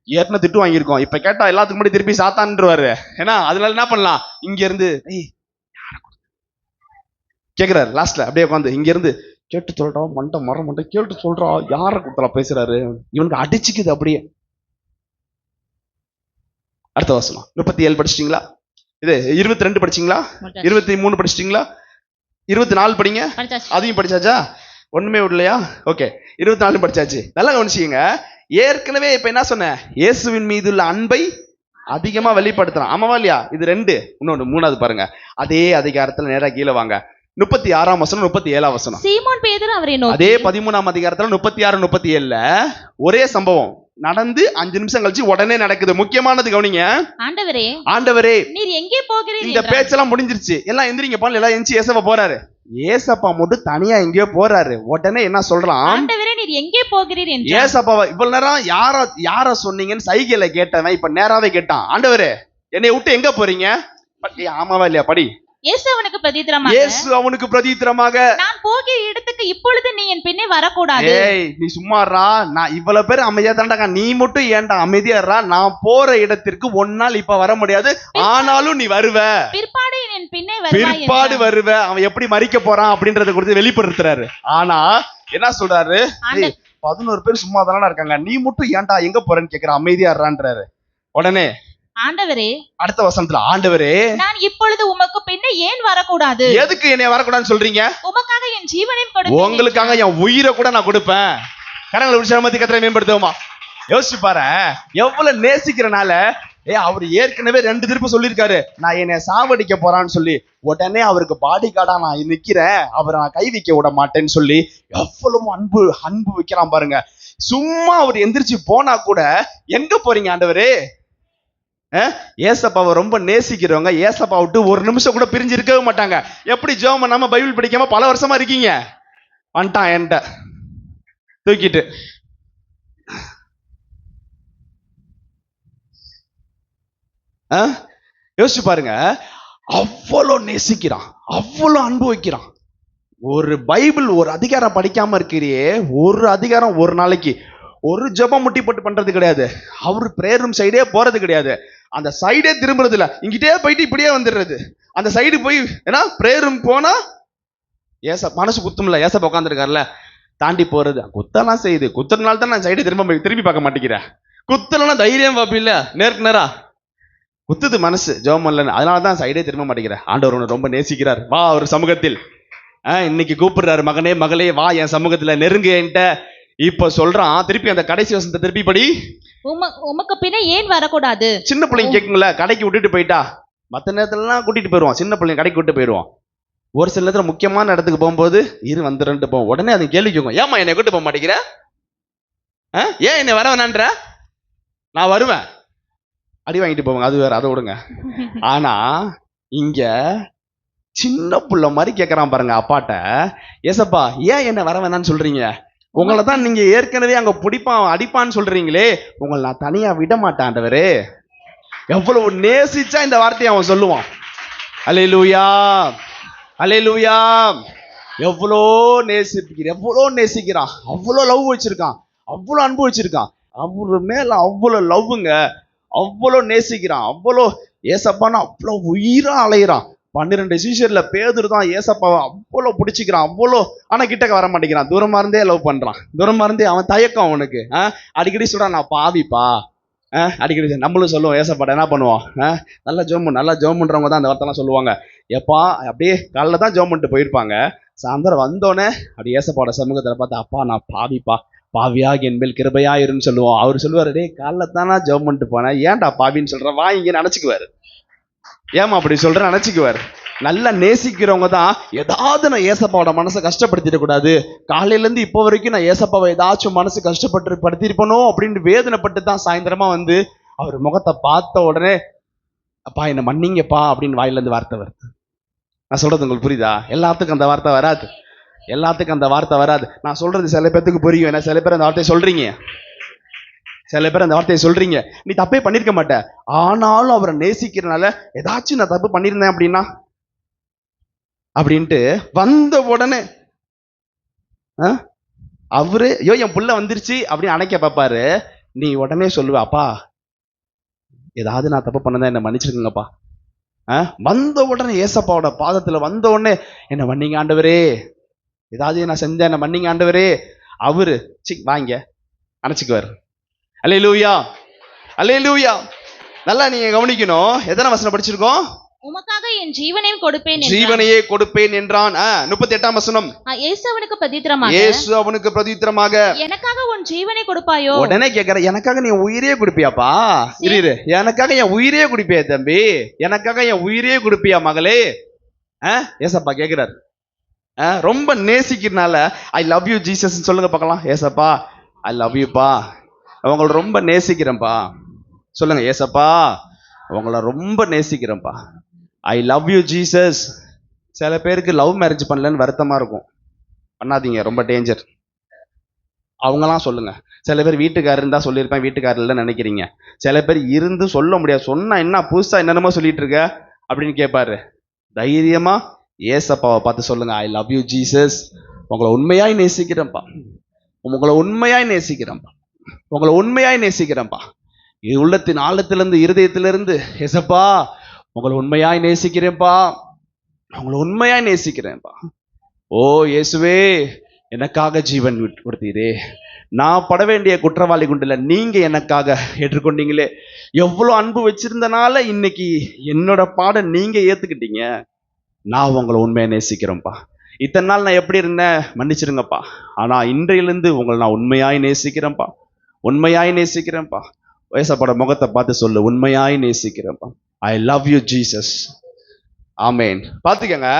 ஏற்கனவே திட்டு வாங்கியிருக்கோம், இப்ப கேட்டா எல்லாத்துக்கும் முன்னாடி திருப்பி சாத்தான்ருவாரு. ஏன்னா அதனால என்ன பண்ணலாம், இங்க இருந்து கேக்குறாரு. லாஸ்ட்ல அப்படியே உட்காந்து இங்க இருந்து கேட்டு சொல்றா, மண்டை கேட்டு சொல்றா, யார கொடுத்தலாம் பேசுறாரு, இவனுக்கு அடிச்சுக்குது அப்படியே. அடுத்த வசனம் 37 படிச்சிட்டீங்களா? இது 22 படிச்சீங்களா? 23 படிச்சிட்டீங்களா? 24 படிங்க. அதையும் படிச்சாச்சா? ஒண்ணுமே விடலையா? ஓகே, 24 படிச்சாச்சு. நல்லா கவனிச்சிங்க. ஏற்கனவே இப்ப என்ன சொன்ன, இயேசுவின் மீது உள்ள அன்பை அதிகமா வெளிப்படுத்துறான், ஆமாவா இல்லையா? இது 2. இன்னொன்னு 3வது பாருங்க, அதே அதிகாரத்துல நேரா கீழே வாங்க, 36ஆம் வசனம் 37ஆம் வசனம். சீமோன் பேதுரு அவரை நோக்கி, அதே 13ஆம் அதிகாரத்துல 36 37ல ஒரே சம்பவம் நடந்து 5 நிமிஷம் கழிச்சு உடனே நடக்குது. முக்கியமானது கவனிங்க. ஆண்டவரே நீர் எங்கே போகிறீர்? இந்த பேச்செல்லாம் முடிஞ்சிருச்சு, எல்லாம் எந்திரிங்க பால், எல்லாம் எந்திரிச்சு ஏசப்பா போறாரு. ஏசப்பா மட்டும் தனியா எங்கேயோ போறாரு. உடனே என்ன சொல்றான், ஆண்டவரே நீர் எங்கே போகிறீர் என்று. ஏசப்பா இவ்வளவு நேரம் யார சொன்னீங்கன்னு சைகையில கேட்டவன் இப்ப நேராவே கேட்டான், ஆண்டவரே என்னை விட்டு எங்க போறீங்க? ஆமாவா இல்லையா? படி. இயேசு அவனுக்கு பிரதித்திரமாக, நான் போகிற இடத்துக்கு இப்பொழுது நீ என் பின்னே வரக்கூடாது. நீ சும்மாறா, நான் இவ்வளவு பேர் அமைதியா தான்டா, நீ மட்டும் ஏன்டா அமைதியாறா? நான் போற இடத்திற்கு ஒன்னால் இப்ப வர முடியாது, ஆனாலும் நீ வருவ, பிற்பாடு வருவ. அவன் எப்படி மறிக்க போறான் அப்படின்றத குறித்து வெளிப்படுத்துறாரு. ஆனா என்ன சொல்றாரு, 11 பேர் சும்மா தானே இருக்காங்க, நீ மட்டும் ஏன்டா எங்க போறேன்னு கேக்குற, அமைதியாறான்றாரு. உடனே ஆண்டவரே, அடுத்த வசனத்துல, ஆண்டவரே நான் இப்பொழுது உமக்கு பின்னே ஏன் வரக்கூடாது? எதுக்கு என்னைய வரக்கூடாதுன்னு சொல்றீங்க? உமக்காக என் ஜீவனையும் கொடுப்பேன், உங்களுக்காக என் உயிரை கூட நான் கொடுப்பேன். கரங்களை உற்சாகமத்தி கர்த்தரை மேம்படுத்துவோமா? யோசிச்சு பாரு, எவ்வளவு நேசிக்கிறனால. அவர் ஏற்கனவே 2 திருப்பு சொல்லியிருக்காரு, நான் என்னை சாவடிக்க போறான்னு சொல்லி. உடனே அவருக்கு பாடி கார்டா நான் நிக்கிறேன், அவரை நான் கை வைக்க விட மாட்டேன்னு சொல்லி எவ்வளவு அன்பு வைக்கிறான் பாருங்க. சும்மா அவர் எந்திரிச்சு போனா கூட, எங்க போறீங்க ஆண்டவரே? ஏசப்பாவை ரொம்ப நேசிக்கிறவங்க ஏசப்பா விட்டு ஒரு நிமிஷம் கூட பிரிஞ்சு இருக்கவே மாட்டாங்க. எப்படி ஜெபம் பண்ணாம பைபிள் படிக்காம பல வருஷமா இருக்கீங்க? வந்துட்டான் என்கிட்ட தூக்கிட்டு. யோசிச்சு பாருங்க, அவ்வளோ நேசிக்கிறான், அவ்வளோ அன்பு வைக்கிறான். ஒரு பைபிள் ஒரு அதிகாரம் படிக்காம இருக்கிறியே, ஒரு அதிகாரம் ஒரு நாளைக்கு ஒரு ஜெபம் முட்டி போட்டு பண்றது கிடையாது. அவரு பிரேயர் ரூம் சைடே போறது கிடையாது, அந்த சைடே திரும்புறது இல்ல, இங்கிட்டே போயிட்டு இப்படியே வந்துடுறது. அந்த சைடு போய் ஏன்னா பிரேயர் ரூம் போனா மனசு குத்தும்ல, ஏசப்பா உட்காந்துருக்காருல, தாண்டி போறது. குத்தெல்லாம் செய்யுது, குத்துறதுனால தான் நான் சைடை திரும்பி பார்க்க மாட்டேங்கிறேன். குத்தலாம் தைரியம் பார்ப்பில்ல, நேருக்கு நேரா குத்துது மனசு, ஜெபம் இல்லைன்னு. அதனாலதான் சைடே திரும்ப மாட்டேங்கிறேன். ஆண்டவர் உன்னை ரொம்ப நேசிக்கிறார், வா அவர் சமூகத்தில். இன்னைக்கு கூப்பிடுறாரு, மகனே மகளே வா என் சமூகத்துல நெருங்கு என்கிட்ட. இப்ப சொல்றான் திருப்பி அந்த கடைசி வசனத்தை திருப்பி படி. உமக்கு பின்ன ஏன் வரக்கூடாது? சின்ன பிள்ளைங்க கேட்குங்களா, கடைக்கு விட்டுட்டு போயிட்டா மற்ற நேரத்துலலாம் கூட்டிட்டு போயிடுவான், சின்ன பிள்ளைங்க கடைக்கு விட்டு போயிடுவான். ஒரு சில நேரத்துல முக்கியமான இடத்துக்கு போகும்போது வந்துட்டு போவோம். உடனே அது கேள்வி கேட்கும், ஏமா என்னை கூட்டு போக மாட்டேங்கிற, ஏன் என்னை வர வேணான்ற? நான் வருவேன், அடி வாங்கிட்டு போவாங்க, அது வேற, அதை விடுங்க. ஆனா இங்க சின்ன புள்ள மாதிரி கேட்கறான் பாருங்க அப்பாட்ட, ஏசப்பா ஏன் என்ன வர வேணான்னு சொல்றீங்க? உங்களை தான் நீங்க ஏற்கனவே அங்க பிடிப்பான் அடிப்பான்னு சொல்றீங்களே, உங்களை நான் தனியா விட மாட்டேன் ஆண்டவரே. எவ்வளவு நேசிச்சா இந்த வார்த்தையை அவன் சொல்லுவான். அல்லேலூயா, அல்லேலூயா. எவ்வளோ நேசிக்கிறான், அவ்வளோ லவ் வச்சிருக்கான், அவ்வளோ அன்பு வச்சிருக்கான். அவரு மேல அவ்வளோ லவ்வுங்க, அவ்வளோ நேசிக்கிறான், அவ்வளோ ஏசப்பான்னு அவ்வளோ உயிரா அலையிறான். 12 சீஷர்ல பேதுரு தான் ஏசப்பாவை அவ்வளோ பிடிச்சிக்கிறான், அவ்வளோ. ஆனா கிட்டக்க வர மாட்டேங்கிறான், தூரமா இருந்தே லவ் பண்றான், தூரமா இருந்தே. அவன் தயக்கம் அவனுக்கு. அடிக்கடி சொல்றான், நான் பாவிப்பா. அடிக்கடி நம்மளும் சொல்லுவோம், ஏசப்பாட்ட என்ன பண்ணுவோம், நல்லா ஜோம் பண்றவங்க தான் அந்த வார்த்தைலாம் சொல்லுவாங்க. எப்பா அப்படியே காலைல தான் ஜோம் பண்ணிட்டு போயிருப்பாங்க, சாயந்தரம் வந்தோடனே அப்படி ஏசப்பாவோட சமூகத்துல பார்த்து, அப்பா நான் பாவிப்பா, பாவியாக என் மேல் கிருபையா இருன்னு சொல்லுவோம். அவர் சொல்லுவாரு, டே காலைல தானா ஜோம் பண்ணிட்டு போனேன், ஏன்டா பாவின்னு சொல்ற, வா இங்க நினைச்சுக்குவாரு. ஏமா அப்படி சொல்ற நினைச்சுக்குவாரு. நல்லா நேசிக்கிறவங்க தான் ஏதாவது நான் ஏசப்பாவோட மனசை கஷ்டப்படுத்திடக்கூடாது, காலையில இருந்து இப்போ வரைக்கும் நான் ஏசப்பாவை ஏதாச்சும் மனசு படுத்திருப்பனோ அப்படின்னு வேதனைப்பட்டு தான் சாயந்தரமா வந்து அவர் முகத்தை பார்த்த உடனே, அப்பா என்ன மன்னிங்கப்பா அப்படின்னு வாயில இருந்து வார்த்தை வருது. நான் சொல்றது உங்களுக்கு புரியுதா? எல்லாத்துக்கும் அந்த வார்த்தை வராது. நான் சொல்றது சில பேர்த்துக்கு புரியும், ஏன்னா சில பேர் அந்த வார்த்தையை சொல்றீங்க, நீ தப்பே பண்ணிருக்க மாட்ட, ஆனாலும் அவரை நேசிக்கிறனால ஏதாச்சும் நான் தப்பு பண்ணியிருந்தேன் அப்படின்ட்டு வந்த உடனே அவரு ஐயோ என் புள்ள வந்துருச்சு அப்படின்னு அணைக்க பார்ப்பாரு. நீ உடனே சொல்லுவ, அப்பா ஏதாவது நான் தப்பு பண்ணதான் என்ன மன்னிச்சிருக்கீங்கப்பா. வந்த உடனே ஏசப்பாவோட பாதத்துல வந்த உடனே என்ன மன்னிங்க ஆண்டவரே, ஏதாவது நான் செஞ்சேன் என்ன மன்னிங்க ஆண்டவரே. அவரு வாங்க அணைச்சிக்குவார். அல்லேலூயா, அல்லேலூயா. நல்லா நீங்க கவனிக்கணும். எத்தனை வசனம் படிச்சிருக்கோம்? உமக்காக என் ஜீவனையும் கொடுப்பேன், ஜீவனையே கொடுப்பேன் என்றான். 38ஆம் வசனம். இயேசு அவனுக்கு பிரதியுத்தரமாக எனக்காக உன் ஜீவனை கொடுப்பாயோ? உடனே கேக்குற, எனக்காக நீ உயிரே கொடுப்பியாப்பா? இரு, எனக்காக என் உயிரே கொடுப்பியா தம்பி? எனக்காக என் உயிரே கொடுப்பியா மகளே? ஏசப்பா கேக்குறாரு. ரொம்ப நேசிக்கிறனால ஐ லவ் யூ ஜீசஸ் சொல்லுங்க பார்க்கலாம். ஏசப்பா ஐ லவ் யூப்பா, அவங்கள ரொம்ப நேசிக்கிறேன்ப்பா. சொல்லுங்க, ஏசப்பா அவங்கள ரொம்ப நேசிக்கிறேன்ப்பா, ஐ லவ் யூ ஜீசஸ். சில பேருக்கு லவ் மேரேஜ் பண்ணலன்னு வருத்தமா இருக்கும், பண்ணாதீங்க, ரொம்ப டேஞ்சர். அவங்கலாம் சொல்லுங்க. சில பேர் வீட்டுக்காரர் இருந்தா சொல்லியிருப்பேன், வீட்டுக்காரர் இல்லைன்னு நினைக்கிறீங்க. சில பேர் இருந்து சொல்ல முடியாது, சொன்னா என்ன புதுசா என்னென்னமோ சொல்லிட்டு இருக்க அப்படின்னு கேட்பாரு. தைரியமா ஏசப்பாவை பார்த்து சொல்லுங்க, ஐ லவ் யூ ஜீசஸ், உங்களை உண்மையாய் நேசிக்கிறேன்ப்பா, உங்களை உண்மையாய் நேசிக்கிறேன்ப்பா, உள்ளத்தின் ஆழத்திலிருந்து இருதயத்திலிருந்து ஏசப்பா உங்களை உண்மையாய் நேசிக்கிறேன்ப்பா, உங்களை உண்மையாய் நேசிக்கிறேன்ப்பா. ஓ இயேசுவே, எனக்காக ஜீவன் கொடுத்தீரே, நான் பட வேண்டிய குற்றவாளி குண்டில நீங்க எனக்காக ஏற்றுக்கொண்டீங்களே, எவ்வளவு அன்பு வச்சிருந்தனால இன்னைக்கு என்னோட பாட நீங்க ஏத்துக்கிட்டீங்க, நான் உங்களை உண்மையா நேசிக்கிறேன்ப்பா. இத்தனை நாள் நான் எப்படி இருந்தேன் மன்னிச்சிருங்கப்பா, ஆனா இன்றையிலிருந்து உங்களை நான் உண்மையாய் நேசிக்கிறேன்ப்பா. ஏசப்பாவோட முகத்தை பார்த்து சொல்லு, உண்மையாய் நேசிக்கிறேன்ப்பா, ஐ லவ் யூ ஜீசஸ். ஆமேன். பாத்துக்கங்க,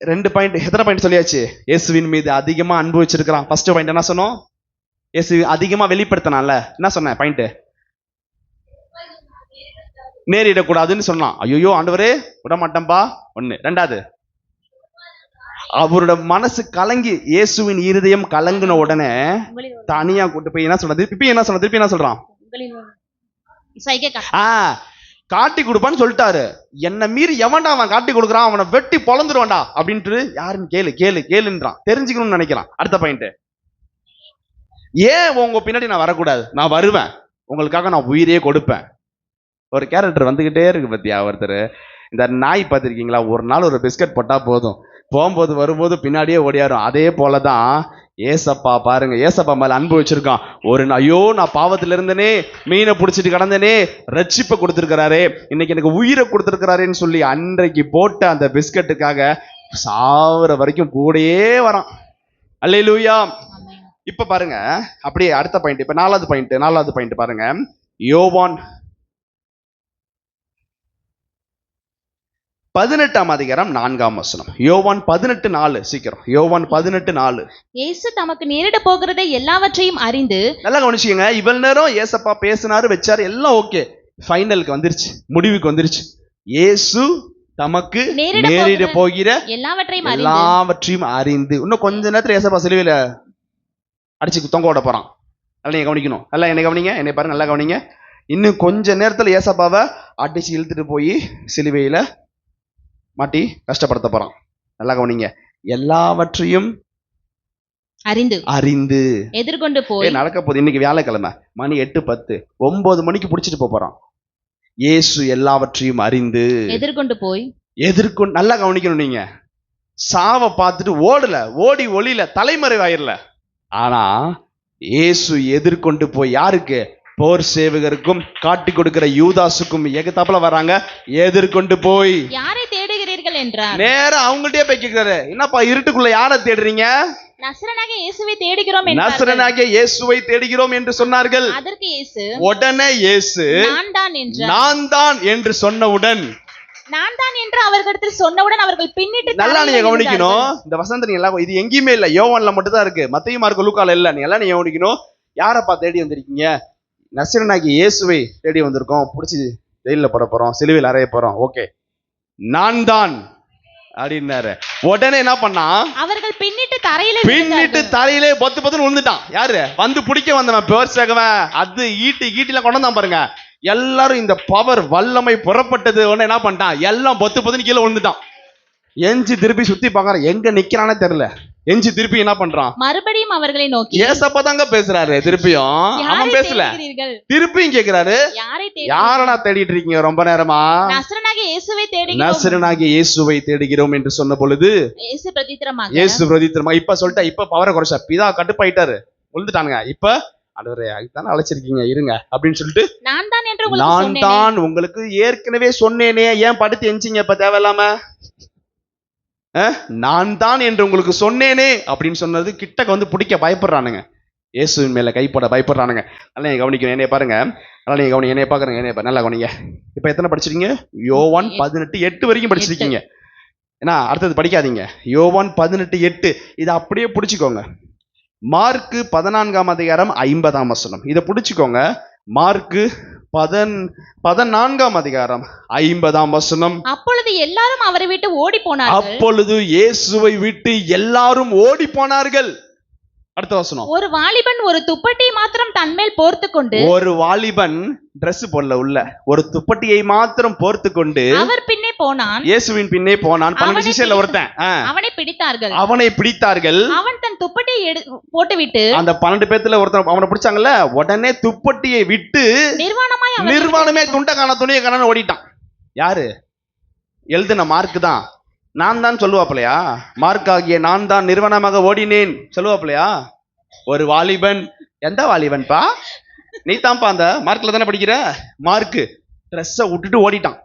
2 பாயிண்ட். எத்தனை பாயிண்ட் சொல்லியாச்சு? இயேசுவின் மீது அதிகமா அன்பு வச்சிருக்கிறான். ஃபர்ஸ்ட் பாயிண்ட் என்ன சொன்னோம்? இயேசு அதிகமா வெளிப்படுத்தினால என்ன சொன்னேன் பாயிண்ட்? நேரிடக்கூடாதுன்னு சொன்னான். ஐயோ ஆண்டவரே விட மாட்டேன்பா, 1. 2வது, அவரோட மனசு கலங்கி, இயேசுவின் இருதயம் கலங்கின உடனே தனியா கூட்டு போய் என்ன சொன்னது? திருப்பி என்ன சொல்றான்? காட்டி கொடுப்பான்னு சொல்லிட்டாரு. என்ன மீறி எவன்டா அவன் காட்டி கொடுக்குறான், அவனை வெட்டி பொழந்துருவான்டா அப்படின்ட்டு யாருன்னு கேளுன்றான். தெரிஞ்சுக்கணும்னு நினைக்கிறான். அடுத்த பாயிண்ட், ஏன் உங்க பின்னாடி நான் வரக்கூடாது? நான் வருவேன், உங்களுக்காக நான் உயிரே கொடுப்பேன். ஒரு கேரக்டர் வந்துகிட்டே இருக்கு பத்தியா ஒருத்தர். இந்த நாய் பார்த்திருக்கீங்களா? ஒரு நாள் ஒரு பிஸ்கட் போட்டா போதும், போகும்போது வரும்போது பின்னாடியே ஓடியாரும். அதே போலதான் ஏசப்பா பாருங்க, ஏசப்பா மேல அன்பு வச்சிருக்கான். ஒரு ஐயோ நான் பாவத்துல இருந்தனே, மீனை பிடிச்சிட்டு கிடந்தனே, ரட்சிப்பை கொடுத்திருக்கிறாரே, இன்னைக்கு எனக்கு உயிரை கொடுத்திருக்கிறாரேன்னு சொல்லி அன்றைக்கு போட்ட அந்த பிஸ்கட்டுக்காக சாவர வரைக்கும் கூடயே வரான். அல்லேலூயா. இப்ப பாருங்க, அப்படியே அடுத்த பாயிண்ட். இப்ப 4வது பாயிண்ட் பாருங்க. யோவான் 18ஆம் அதிகாரம் 4ஆம் வசனம். யோவான் 18:4. சீக்கிரம், யோவான் 18:4. இயேசு தமக்கு நேரிட போகிறதை எல்லாவற்றையும் அறிந்து. நல்லா கவனிச்சீங்க, இவ்வளவு நேரம் ஏசப்பா பேசினாரு, வச்சாரு, எல்லாம் ஓகே. ஃபைனலுக்கு வந்துருச்சு, முடிவுக்கு வந்துருச்சு. இயேசு தமக்கு நேரிட போகிற எல்லாவற்றையும் அறிந்து. இன்னும் கொஞ்ச நேரத்துல ஏசப்பா சிலுவையில அடிச்சு தொங்க விட போறான். நல்லா நீங்க கவனிக்கணும். நல்லா என்னை கவனிங்க, என்னை பாருங்க, நல்லா கவனிங்க. இன்னும் கொஞ்ச நேரத்துல ஏசப்பாவை அடிச்சு இழுத்துட்டு போய் சிலுவையில மாட்டி கஷ்டப்படுத்த போறான். நல்லா கவனிங்க. எல்லாவற்றையும் அறிந்து எதிர்கொண்டு போய் நடக்க போகுது. இன்னைக்கு வியாழக்கிழமை, மணி 8:10, 9 மணிக்கு புடிச்சிட்டு போறோம். இயேசு எல்லாவற்றையும் அறிந்து எதிர்கொண்டு போய் நல்லா கவனிக்கணும். நீங்க சாவை பார்த்துட்டு ஓடி ஒளியில தலைமறைவாயிரல. ஆனா இயேசு எதிர்கொண்டு போய் யாருக்கு? போர் சேவகருக்கும் காட்டி கொடுக்கிற யூதாசுக்கும் எகத்தாப்புல வராங்க. எதிர்கொண்டு போய் யாரை தேடுகிறீர்கள் என்றார். நேரா அவங்கள்ட்டே போய் கேக்குறாரு, என்னப்பா இருட்டுக்குள்ள யாரை தேடுறீங்க? நசரேயனாகிய இயேசுவை தேடுகிறோம் என்றார்கள். நசரேயனாகிய இயேசுவை தேடுகிறோம் என்று சொன்னார்கள். அதற்கு இயேசு உடனே இயேசு நான் தான் என்று சொன்னவுடன், நான் தான் என்று அவர்களிடத்தில் சொன்னவுடன் அவர்கள் பின்னிட்டு நல்லா நீங்க கவனிக்கணும். இந்த வசனம் நீ எல்லாம் இது எங்கேயுமே இல்ல, யோவான்ல மட்டும் தான் இருக்கு, மத்தேயு மார்க்கு லூக்கால இல்ல. நீ எல்லாம் நீ கவனிக்கணும். யாரப்பா தேடி வந்திருக்கீங்க? நசரேயனாகிய இயேசுவை தேடி வந்திருக்கோம். புடிச்சு ஜெயில போட போறோம், சிலுவையில் அறைய போறோம். ஓகே, நான் தான் அப்படின்னாரு. உடனே என்ன பண்ணா? அவர்கள் பின்னிட்டு தரையிலே பொத்து விழுந்துட்டான். யாரு வந்து பிடிக்க வந்தவன்? பேர் சேகவன். அது ஈட்டில கொண்டு வந்தான் பாருங்க. எல்லாரும் இந்த பவர் வல்லமை புறப்பட்டது. உடனே என்ன பண்ணிட்டான்? எல்லாம் பொத்து கீழே விழுந்துட்டான். எஞ்சி திருப்பி சுத்தி பாக்குறான், எங்க நிக்கிறானே தெரியல. எஞ்சி திருப்பி என்ன பண்றான்? மறுபடியும் அவர்களை நோக்கி ஏசப்பா தாங்க பேசுறாரு. திருப்பியும் அவன் பேசல, திருப்பியும் கேக்குறாரு, யாரடா தேடிட்டு இருக்கீங்க ரொம்ப நேரமா? நசரேயனாகிய இயேசுவை தேடுகிறோம் என்று சொன்ன பொழுது இயேசு பிரதித்திரமா இப்ப சொல்லிட்டா, இப்ப பவரை குறைச்சா, பிதா கட்டுப்பாயிட்டாரு, விழுந்துட்டானுங்க. இப்ப ஆண்டவரே அதுதானே அழைச்சிருக்கீங்க, இருங்க அப்படின்னு சொல்லிட்டு, நான் தான் உங்களுக்கு ஏற்கனவே சொன்னேனே, ஏன் படுத்து எஞ்சிங்க இப்ப தேவையில்லாம? நான் தான் என்று உங்களுக்கு சொன்னேனே அப்படின்னு சொன்னது கிட்டக்க வந்து பிடிக்க பயப்படுறானுங்க. இயேசுவின் மேல கைப்பட பயப்படுறானுங்க. நல்லா நீங்க கவனிக்கணும். என்னைய பாருங்க, நல்லா நீங்க கவனிங்க, என்னைய பாக்குறேங்க, என்னைய நல்லா கவனிங்க. இப்ப எத்தனை படிச்சிருக்கீங்க? யோவான் 18:8 வரைக்கும் படிச்சிருக்கீங்க. ஏன்னா அடுத்தது படிக்காதீங்க. யோவான் 18:8 இதை அப்படியே பிடிச்சிக்கோங்க. மார்க்கு 14ஆம் அதிகாரம் 50ஆம் வசனம் இதை பிடிச்சிக்கோங்க. மார்க்கு 14ஆம் அதிகாரம் 50ஆம் வசனம். அப்பொழுது எல்லாரும் அவரை விட்டு ஓடி போனார்கள். அப்பொழுது இயேசுவை விட்டு எல்லாரும் ஓடி போனார்கள். அடுத்த வசனம். ஒரு வாலிபன் ஒரு துப்பட்டியை மாத்திரம் தன்மேல் போர்த்துக்கொண்டு, ஒரு வாலிபன் டிரெஸ் போடல, உள்ள ஒரு துப்பட்டியை மாத்திரம் போர்த்துக்கொண்டு அவர் பின்னே போனான். இயேசுவின் பின்னே போனான். 12 சீஷர்ல ஒருத்தன். அவனை பிடித்தார்கள். அவன் தன் துப்பட்டியை போட்டுவிட்டு, அந்த 12 பேத்துல ஒருத்தன் அவனை பிடிச்சாங்கல்ல, உடனே துப்பட்டியை விட்டு நிர்வாணமே துண்டக்கான துணியை காண ஓடிட்டான். யாரு எழுதுன? மார்க்கு தான். நான் தான் சொல்லுவாப்லையா? மார்க் ஆகிய நான் தான் நிர்வாணமாக ஓடினேன் சொல்லுவாப்லையா? ஒரு வாலிபன். எந்த வாலிபன்பா? நீ தான்ப்பா அந்த மார்க்ல தானே படிக்கிற. மார்க்கு ட்ரெஸ்ஸை விட்டுட்டு ஓடிட்டான்.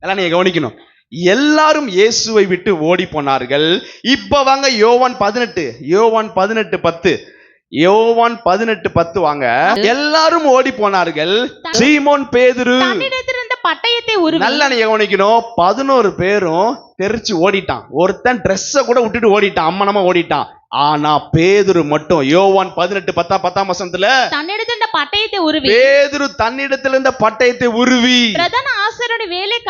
எல்லாம் நீங்க கவனிக்கணும். எல்லாரும் இயேசுவை விட்டு ஓடி போனார்கள். இப்ப வாங்க யோவான் 18:10. யோவான் 18:10 வாங்க. எல்லாரும் ஓடி போனார்கள். சீமோன் பேதுரு பட்டயத்தை நல்லா நீங்க கவனிக்கணும். 11 பேரும் தெரிச்சு ஓடிட்டான். ஒருத்தன் ட்ரெஸ்ஸ கூட விட்டுட்டு ஓடிட்டான், அம்மனமா ஓடிட்டான். ஆனா பேதுரு மட்டும் யோவான் 18:10ஆம் வசனத்துல பேதுரு தன்னிடத்துல இருந்த பட்டயத்தை உருவி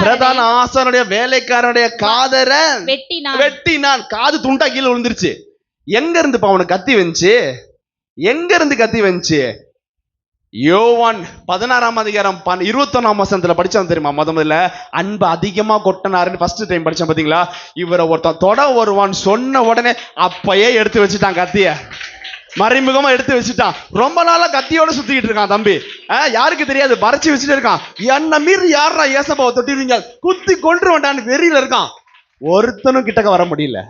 பிரதான ஆசாரியனுடைய வேலைக்காரனுடைய காதரை வெட்டினான். காது துண்டா கீழே விழுந்துருச்சு. எங்க இருந்து அவனுக்கு கத்தி வந்துச்சு? எங்க இருந்து கத்தி வந்துச்சு? யோவான் 16ஆம் அதிகாரம் 21ஆம் வசனத்துல படிச்சான் தெரியுமா? முதல்ல அன்பு அதிகமா கொட்டினாருன்னு ஃபர்ஸ்ட் டைம் படிச்சான் பாத்தீங்களா? இவரை ஒருத்தன் தொட வருவான் சொன்ன உடனே அப்பயே எடுத்து வச்சுட்டான் கத்திய, மறைமுகமா எடுத்து வச்சுட்டான். ரொம்ப நாளா கத்தியோட சுத்திக்கிட்டு இருக்கான் தம்பி. யாருக்கு தெரியாது, மறைச்சு வச்சுட்டு இருக்கான். என்ன மீறி யாரா ஏசப்பாவை தொட்டிருவீங்க, குத்தி கொன்று வேண்டான்னு வெறியில இருக்கான். ஒருத்தனும் கிட்டக்க வர முடியல,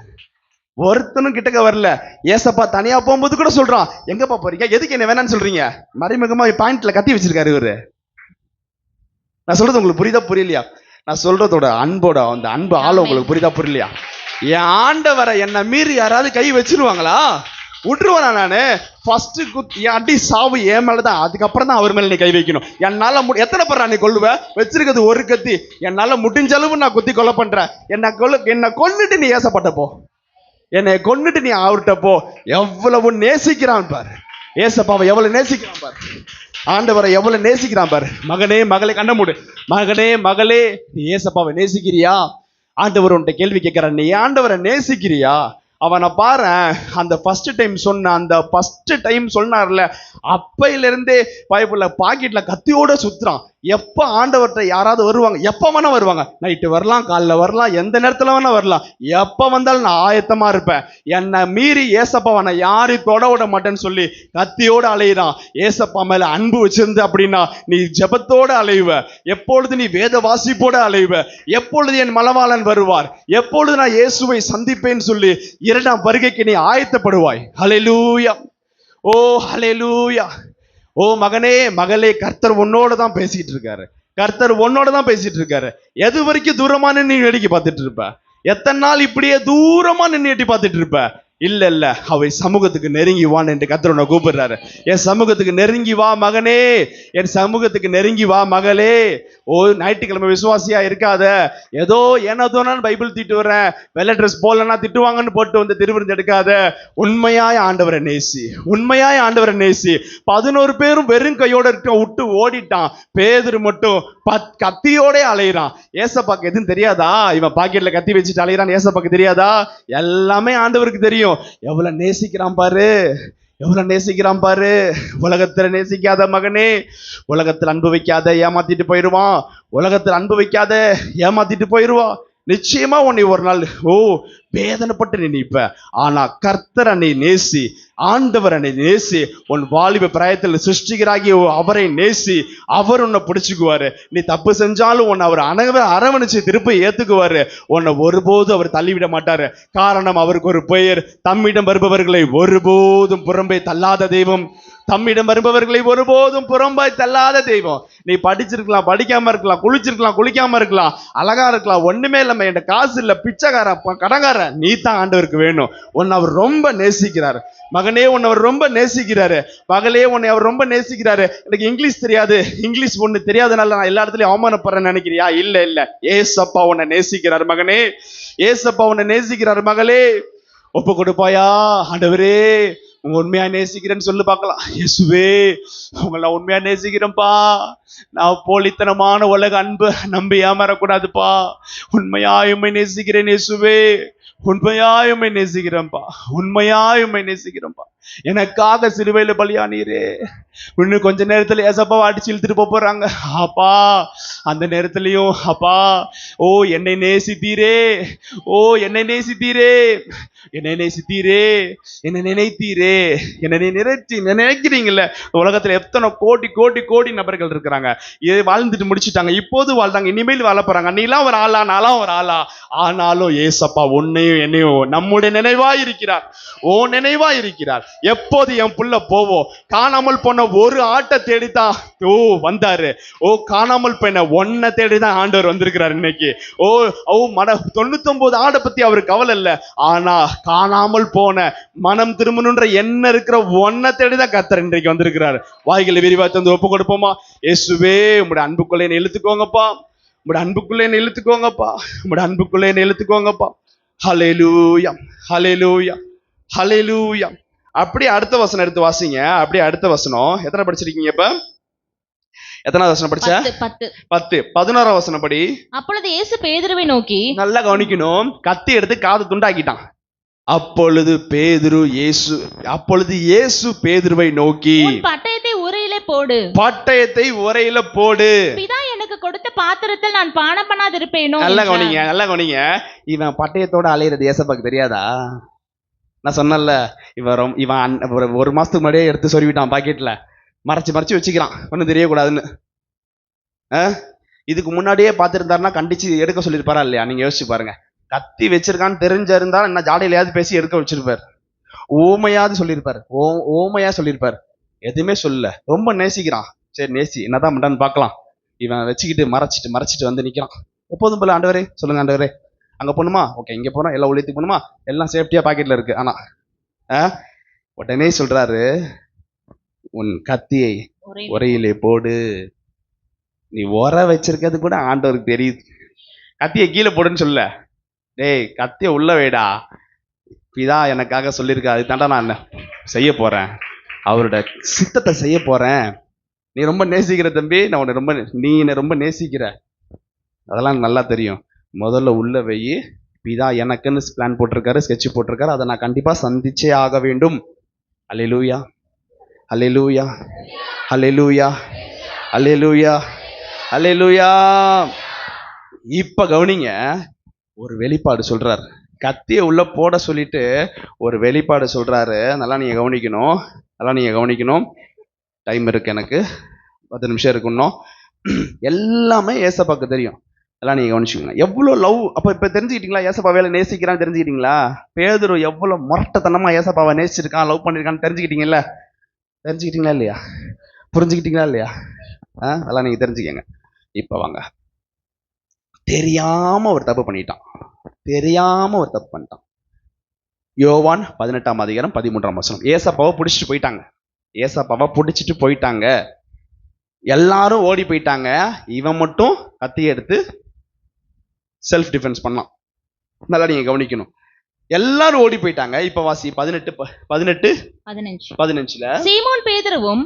ஒருத்தனும் கிட்டக்க வரல. ஏசப்பா தனியா போகும்போது கூட சொல்றான், எங்கப்பா போறீங்க, எதுக்கு என்ன வேணான்னு சொல்றீங்க? மறைமுகமா பாயிண்ட்ல கத்தி வச்சிருக்காரு இவரு. நான் சொல்றது உங்களுக்கு புரியுதா புரியலையா? நான் சொல்றதோட அன்போட அந்த அன்பு ஆள உங்களுக்கு புரியுதா புரியலையா? என் ஆண்டவரை என்ன மீறி யாராவது கை வச்சிருவாங்களா? விட்டுருவானா? நானு ஃபர்ஸ்ட் என் அடி சாவு என் மேலதான், அதுக்கப்புறம் தான் அவர் மேல நீ கை வைக்கணும். என்னால எத்தனை பேர் நீ கொல்லுவ? வச்சிருக்கிறது ஒரு கத்தி. என்னால முடிஞ்ச அளவு நான் குத்தி கொலை பண்றேன். என்ன கொன்னுட்டு நீ ஏசப்பட்டப்போ, என்னை கொன்னுட்டு நீ அவர்கிட்ட போ. எவ்வளவு நேசிக்கிறான் பாரு ஏசப்பாவை, எவ்வளவு நேசிக்கிறான் பாரு ஆண்டவரை, எவ்வளவு நேசிக்கிறான் பாரு. மகனே மகளே கண்ண மூடு. மகனே மகளே நீ ஏசப்பாவை நேசிக்கிறியா? ஆண்டவர் உன்கிட்ட கேள்வி கேட்கிறான், நீ ஆண்டவரை நேசிக்கிறியா? அவனை பாரு, அந்த ஃபர்ஸ்ட் டைம் சொன்னார்ல, அப்பையில இருந்தே பைபிள்ல பாக்கெட்ல கத்தியோட சுத்துறான். எப்ப ஆண்டவர்கிட்ட யாராவது வருவாங்க, எப்ப வேணா வருவாங்க, நைட்டு வரலாம், காலைல வரலாம், எந்த நேரத்துல வேணா வரலாம், எப்ப வந்தாலும் நான் ஆயத்தமா இருப்பேன். என்னை மீறி ஏசப்பாவை நான் யாரையும் தொட விட மாட்டேன்னு சொல்லி கத்தியோடு அலையிறான். ஏசப்பா மேல அன்பு வச்சிருந்து அப்படின்னா நீ ஜெபத்தோட அலைவ, எப்பொழுது நீ வேத வாசிப்போட அலைவ, எப்பொழுது என் மலவாளன் வருவார், எப்பொழுது நான் இயேசுவை சந்திப்பேன்னு சொல்லி இரண்டாம் வருகைக்கு நீ ஆயத்தப்படுவாய். ஹல்லேலூயா, ஓ ஹல்லேலூயா. ஓ மகனே மகளே, கர்த்தர் உன்னோட தான் பேசிட்டு இருக்காரு. கர்த்தர் உன்னோட தான் பேசிட்டு இருக்காரு. எது வரைக்கும் தூரமா நின்று வேடிக்கை பார்த்துட்டு இருப்ப? எத்தனை நாள் இப்படியே தூரமா நின்று எட்டி பார்த்துட்டு இருப்ப? இல்ல இல்ல, அவை சமூகத்துக்கு நெருங்கி வான்னு என்று கர்த்தர் உன்னை கூப்பிடுறாரு. என் சமூகத்துக்கு நெருங்கி வா மகனே, என் சமூகத்துக்கு நெருங்கி வா மகளே. ஓ ஞாயிற்றுக்கிழமை விசுவாசியா இருக்காத, ஏதோ ஏனோ தோணான்னு பைபிள் திட்டு வரேன், வெள்ளை ட்ரெஸ் போடலன்னா திட்டுவாங்கன்னு போட்டு வந்து திருவிருந்து எடுக்காத. உண்மையாய் ஆண்டவரை நேசி, உண்மையாய் ஆண்டவரை நேசி. 11 பேரும் வெறும் கையோட இருக்க விட்டு ஓடிட்டான். பேதுரு மட்டும் கத்தியோட அலையிறான். ஏசப்பாக்கு எதுவும் தெரியாதா? இவன் பாக்கெட்ல கத்தி வச்சுட்டு அலையிறான், ஏசப்பாக்கு தெரியாதா? எல்லாமே ஆண்டவருக்கு தெரியும். எவ்வளவு நேசிக்கிறான் பாரு, எவ்வளவு நேசிக்கிறான் பாரு. உலகத்துல நேசிக்காத மகனே, உலகத்துல அன்பு வைக்காத, ஏமாத்திட்டு போயிடுவான். உலகத்துல அன்பு வைக்காத, ஏமாத்திட்டு போயிடுவான். நிச்சயமா உன்னை ஒரு நாள் வேதனைப்பட்டு நீ நிற்ப. ஆனா கர்த்தரை நீ நேசி, ஆண்டவரை நீ நேசி, உன் வாலிப பிராயத்தில் சிருஷ்டிகராகி அவரை நேசி. அவர் உன்னை பிடிச்சுக்குவாரு. நீ தப்பு செஞ்சாலும் உன்னை அவர் அரவணைச்சு திருப்பி ஏத்துக்குவாரு. உன்னை ஒருபோது அவர் தள்ளிவிட மாட்டாரு. காரணம், அவருக்கு ஒரு பெயர், தம்மிடம் வருபவர்களை ஒருபோதும் புறம்பே தள்ளாத தெய்வம். தம்மிடம் வருபவர்களை ஒருபோதும் புறம்பாய் தள்ளாத தெய்வம். நீ படிச்சிருக்கலாம், படிக்காம இருக்கலாம், குளிச்சிருக்கலாம், குளிக்காம இருக்கலாம், அழகா இருக்கலாம், ஒண்ணுமே இல்லாம என் காசு இல்ல, பிச்சைக்கார, கடங்கார, நீ தான் ஆண்டவருக்கு வேணும். உன்னை அவர் ரொம்ப நேசிக்கிறாரு மகனே, உன்னை அவர் ரொம்ப நேசிக்கிறாரு. மகளே, உன்னை அவர் ரொம்ப நேசிக்கிறாரு. எனக்கு இங்கிலீஷ் தெரியாது, இங்கிலீஷ் ஒண்ணு தெரியாதனால நான் எல்லா இடத்துலயும் அவமானப்படுறேன்னு நினைக்கிறியா? இல்ல இல்ல, ஏசப்பா உன்னை நேசிக்கிறார் மகனே, ஏசப்பா உன்னை நேசிக்கிறார் மகளே. ஒப்பு கொடுப்பாயா? ஆண்டவரே உங்க உண்மையா நேசிக்கிறேன்னு சொல்லு பார்க்கலாம். இயேசுவே உங்களை உண்மையா நேசிக்கிறேன்ப்பா. நான் போலித்தனமான உலக அன்பு நம்பி ஏமாறக்கூடாதுப்பா. உண்மையாயுமை நேசிக்கிறேன் இயேசுவே, உண்மையாயுமை நேசிக்கிறேன்ப்பா, உண்மையாயுமை நேசிக்கிறேன்ப்பா. எனக்காக சிலுவையில பலியானீரே. இன்னும் கொஞ்ச நேரத்துல ஏசப்பாவை அடிச்சு இழுத்துட்டு போறாங்க. அப்பா அந்த நேரத்திலையும் அப்பா, ஓ என்னை நேசித்தீரே, ஓ என்னை நேசித்தீரே, என்னை நேசித்தீரே, என்னை நினைத்தீரே, என்னை நினைக்கிறீங்கல்ல. உலகத்துல எத்தனை கோடி கோடி கோடி நபர்கள் இருக்கிறாங்க, வாழ்ந்துட்டு முடிச்சுட்டாங்க, இப்போது வாழ்ந்தாங்க, இனிமேல் வாழ போறாங்க. நீலாம் ஒரு ஆளா, நான்லாம் ஒரு ஆளா. ஆனாலும் ஏசப்பா உன்னையும் என்னையும் நம்முடைய நினைவா இருக்கிறார், ஓ நினைவா இருக்கிறார். எப்போது என் புள்ள போவோம், காணாமல் போன ஒரு ஆட்டை தேடித்தான் வந்தாரு. ஓ காணாமல் போன ஒன்ன தேடிதான் ஆண்டவர் வந்திருக்கிறார் இன்னைக்கு. ஓ 99 ஆடை பத்தி அவரு கவலை இல்ல. ஆனா காணாமல் போன மனம் திரும்பணுன்ற என்ன இருக்கிற ஒன்ன தேடிதான் கர்த்தர் இன்றைக்கு வந்திருக்கிறார். வாய்களை விரிவா தந்து ஒப்பு கொடுப்போமா? இயேசுவே உம்முடைய அன்புக்குள்ளே என்னை இழுத்துக்கோங்கப்பா, உம்முடைய அன்புக்குள்ளே என்னை இழுத்துக்கோங்கப்பா, உம்முடைய அன்புக்குள்ளே என்னை இழுத்துக்கோங்கப்பா. ஹல்லேலூயா, ஹல்லேலூயா, ஹல்லேலூயா. அப்படியே அடுத்த வசனம் எடுத்து வாசிங்க. அப்படியே அடுத்த வசனம் எத்தனை படிச்சிருக்கீங்க? இப்ப எத்தனாவது வசனம் படிச்ச? 10. 11ஆம் வசனம் படி. அப்பொழுது இயேசு பேதுருவை நோக்கி, நல்லா கவனிக்கணும், கத்தி எடுத்து காது துண்டாக்கிட்டான். அப்பொழுது இயேசு பேதுருவை நோக்கி, பட்டயத்தை உரையிலே போடு, பட்டயத்தை உரையில போடு, பிதா எனக்கு கொடுத்த பாத்திரத்தில் நான் பானம் பண்ணாதிருப்பேனோ. நல்லா கவனிங்க, நல்லா கவனிங்க. இவன் பட்டயத்தோட அலையிறது ஏசப்பாக்கு தெரியாதா? நான் சொன்னல, இவன் ஒரு மாசத்துக்கு முன்னாடியே எடுத்து சொருவிட்டான் பாக்கெட்ல, மறைச்சு வச்சுக்கிறான், ஒன்னும் தெரியக்கூடாதுன்னு. இதுக்கு முன்னாடியே பார்த்திருந்தாருன்னா கண்டிச்சு எடுக்க சொல்லியிருப்பாரா இல்லையா? நீங்க யோசிச்சு பாருங்க. கத்தி வச்சிருக்கான்னு தெரிஞ்சிருந்தா என்ன ஜாடையிலையாவது பேசி எடுக்க வச்சிருப்பார், ஓமையாவது சொல்லியிருப்பாரு, ஓமையா சொல்லியிருப்பாரு. எதுவுமே சொல்லல, ரொம்ப நேசிக்கிறான். சரி நேசி, என்னதான் பண்றான்னு பார்க்கலாம். இவன் வச்சுக்கிட்டு மறைச்சிட்டு வந்து நிக்கிறான். எப்போதும் போல, ஆண்டவரே சொல்லுங்க ஆண்டவரே, அங்க போகணுமா, ஓகே இங்க போனோம், எல்லாம் ஒழித்துக்கு போகணுமா, எல்லாம் சேஃப்டியா பாக்கெட்ல இருக்கு. ஆனா உடனே சொல்றாரு, உன் கத்தியை உரையிலே போடு. நீ உர வச்சிருக்கிறது கூட ஆண்டவருக்கு தெரியுது. கத்தியை கீழே போடுன்னு சொல்ல, டேய் கத்திய உள்ள வைடா, பிதா எனக்காக சொல்லியிருக்க, அது தாண்டா நான் செய்ய போறேன், அவரோட சித்தத்தை செய்ய போறேன். நீ ரொம்ப நேசிக்கிற தம்பி, நான் உன்னை நீ என்னை ரொம்ப நேசிக்கிற, அதெல்லாம் நல்லா தெரியும். முதல்ல உள்ள வை, பிதா எனக்குன்னு பிளான் போட்டிருக்காரு, ஸ்கெட்ச் போட்டிருக்காரு, அதை நான் கண்டிப்பா சந்திச்சே ஆக வேண்டும். அல்லேலூயா, அல்லேலூயா, அல்லேலூயா, அல்லேலூயா, அல்லேலூயா. இப்ப கவனிங்க, ஒரு வெளிப்பாடு சொல்றாரு. கத்திய உள்ள போட சொல்லிட்டு ஒரு வெளிப்பாடு சொல்றாரு. நல்லா நீங்க கவனிக்கணும். டைம் இருக்கு, எனக்கு 10 நிமிஷம் இருக்கு இன்னும். எல்லாமே ஏசப்பாக்கு தெரியும். எல்லாம் நீங்க கவனிச்சுக்கோங்க. எவ்வளவு லவ். இப்ப தெரிஞ்சுக்கிட்டீங்களா ஏசப்பா வேலை நேசிக்கிறான்னு? தெரிஞ்சுக்கிட்டீங்களா பேதுரு எவ்வளவு முரட்டத்தனமா ஏசப்பாவை நேசிச்சிருக்கான், லவ் பண்ணிருக்கான்னு தெரிஞ்சுக்கிட்டீங்களா இல்லையா? புரிஞ்சுக்கிட்டீங்களா இல்லையா? அதெல்லாம் நீங்க தெரிஞ்சுக்கங்க. இப்ப வாங்க, தெரியாம ஒரு தப்பு பண்ணிட்டான். யோவான் 18ஆம் அதிகாரம் 13ஆம் வசனம். ஏசப்பாவை பிடிச்சிட்டு போயிட்டாங்க. எல்லாரும் ஓடி போயிட்டாங்க. இவன் மட்டும் கத்தியை எடுத்து செல்ஃப் டிஃபென்ஸ் பண்ணலாம். நல்லா நீங்க கவனிக்கணும். எல்லாரும் ஓடி போயிட்டாங்க. இப்ப வாசி 18:15. சீமோன் பேதுருவும்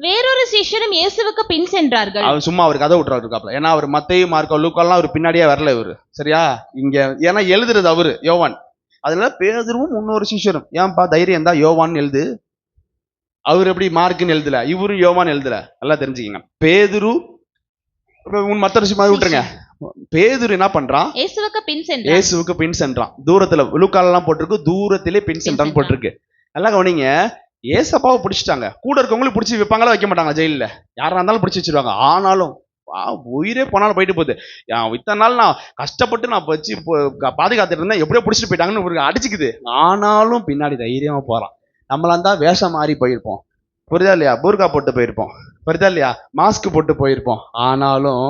வேறொரு சீஷரும் இயேசுவுக்கு பின் சென்றார்கள். அவர் சும்மா அவர் கதை விட்டுறாரு. ஏன்னா அவர் மத்தேயு, மார்க்கோ, லூக்காலாம் அவர் பின்னாடியே வரல இவரு. சரியா? இங்க ஏன்னா எழுதுறது அவரு யோவான். அதனால பேதுருவும் இன்னொரு சீஷரும். ஏன்பா தைரியம் தான் யோவான் எழுது, அவர் எப்படி மார்க்குன்னு எழுதல, இவரும் யோவான் எழுதல. நல்லா தெரிஞ்சுக்கங்க. பேதுரு மற்ற விஷயம் விட்டுருங்க. பேதுரு என்ன பண்றான்? இயேசுவுக்கு பின் சென்றான். தூரத்துல லூக்காலெல்லாம் போட்டிருக்கு, தூரத்திலே பின் சென்றான்னு போட்டிருக்கு. நல்லா கவனிங்க. ஏசப்பாவை பிடிச்சிட்டாங்க. கூட இருக்கவங்களும் பிடிச்சி வைப்பாங்களா, வைக்க மாட்டாங்க? ஜெயில யாரா இருந்தாலும் பிடிச்சி வச்சிருவாங்க. ஆனாலும் உயிரே போனாலும் போயிட்டு போகுது. இத்தனை நாள் நான் கஷ்டப்பட்டு நான் வச்சு பாதுகாத்துட்டு இருந்தேன், எப்படியோ பிடிச்சிட்டு போயிட்டாங்கன்னு அடிச்சுக்குது. ஆனாலும் பின்னாடி தைரியமா போறான். நம்மளாம் தான் வேஷம் மாறி போயிருப்போம், புரியுதா இல்லையா? பூர்கா போட்டு போயிருப்போம், புரியுதா இல்லையா? மாஸ்க் போட்டு போயிருப்போம். ஆனாலும்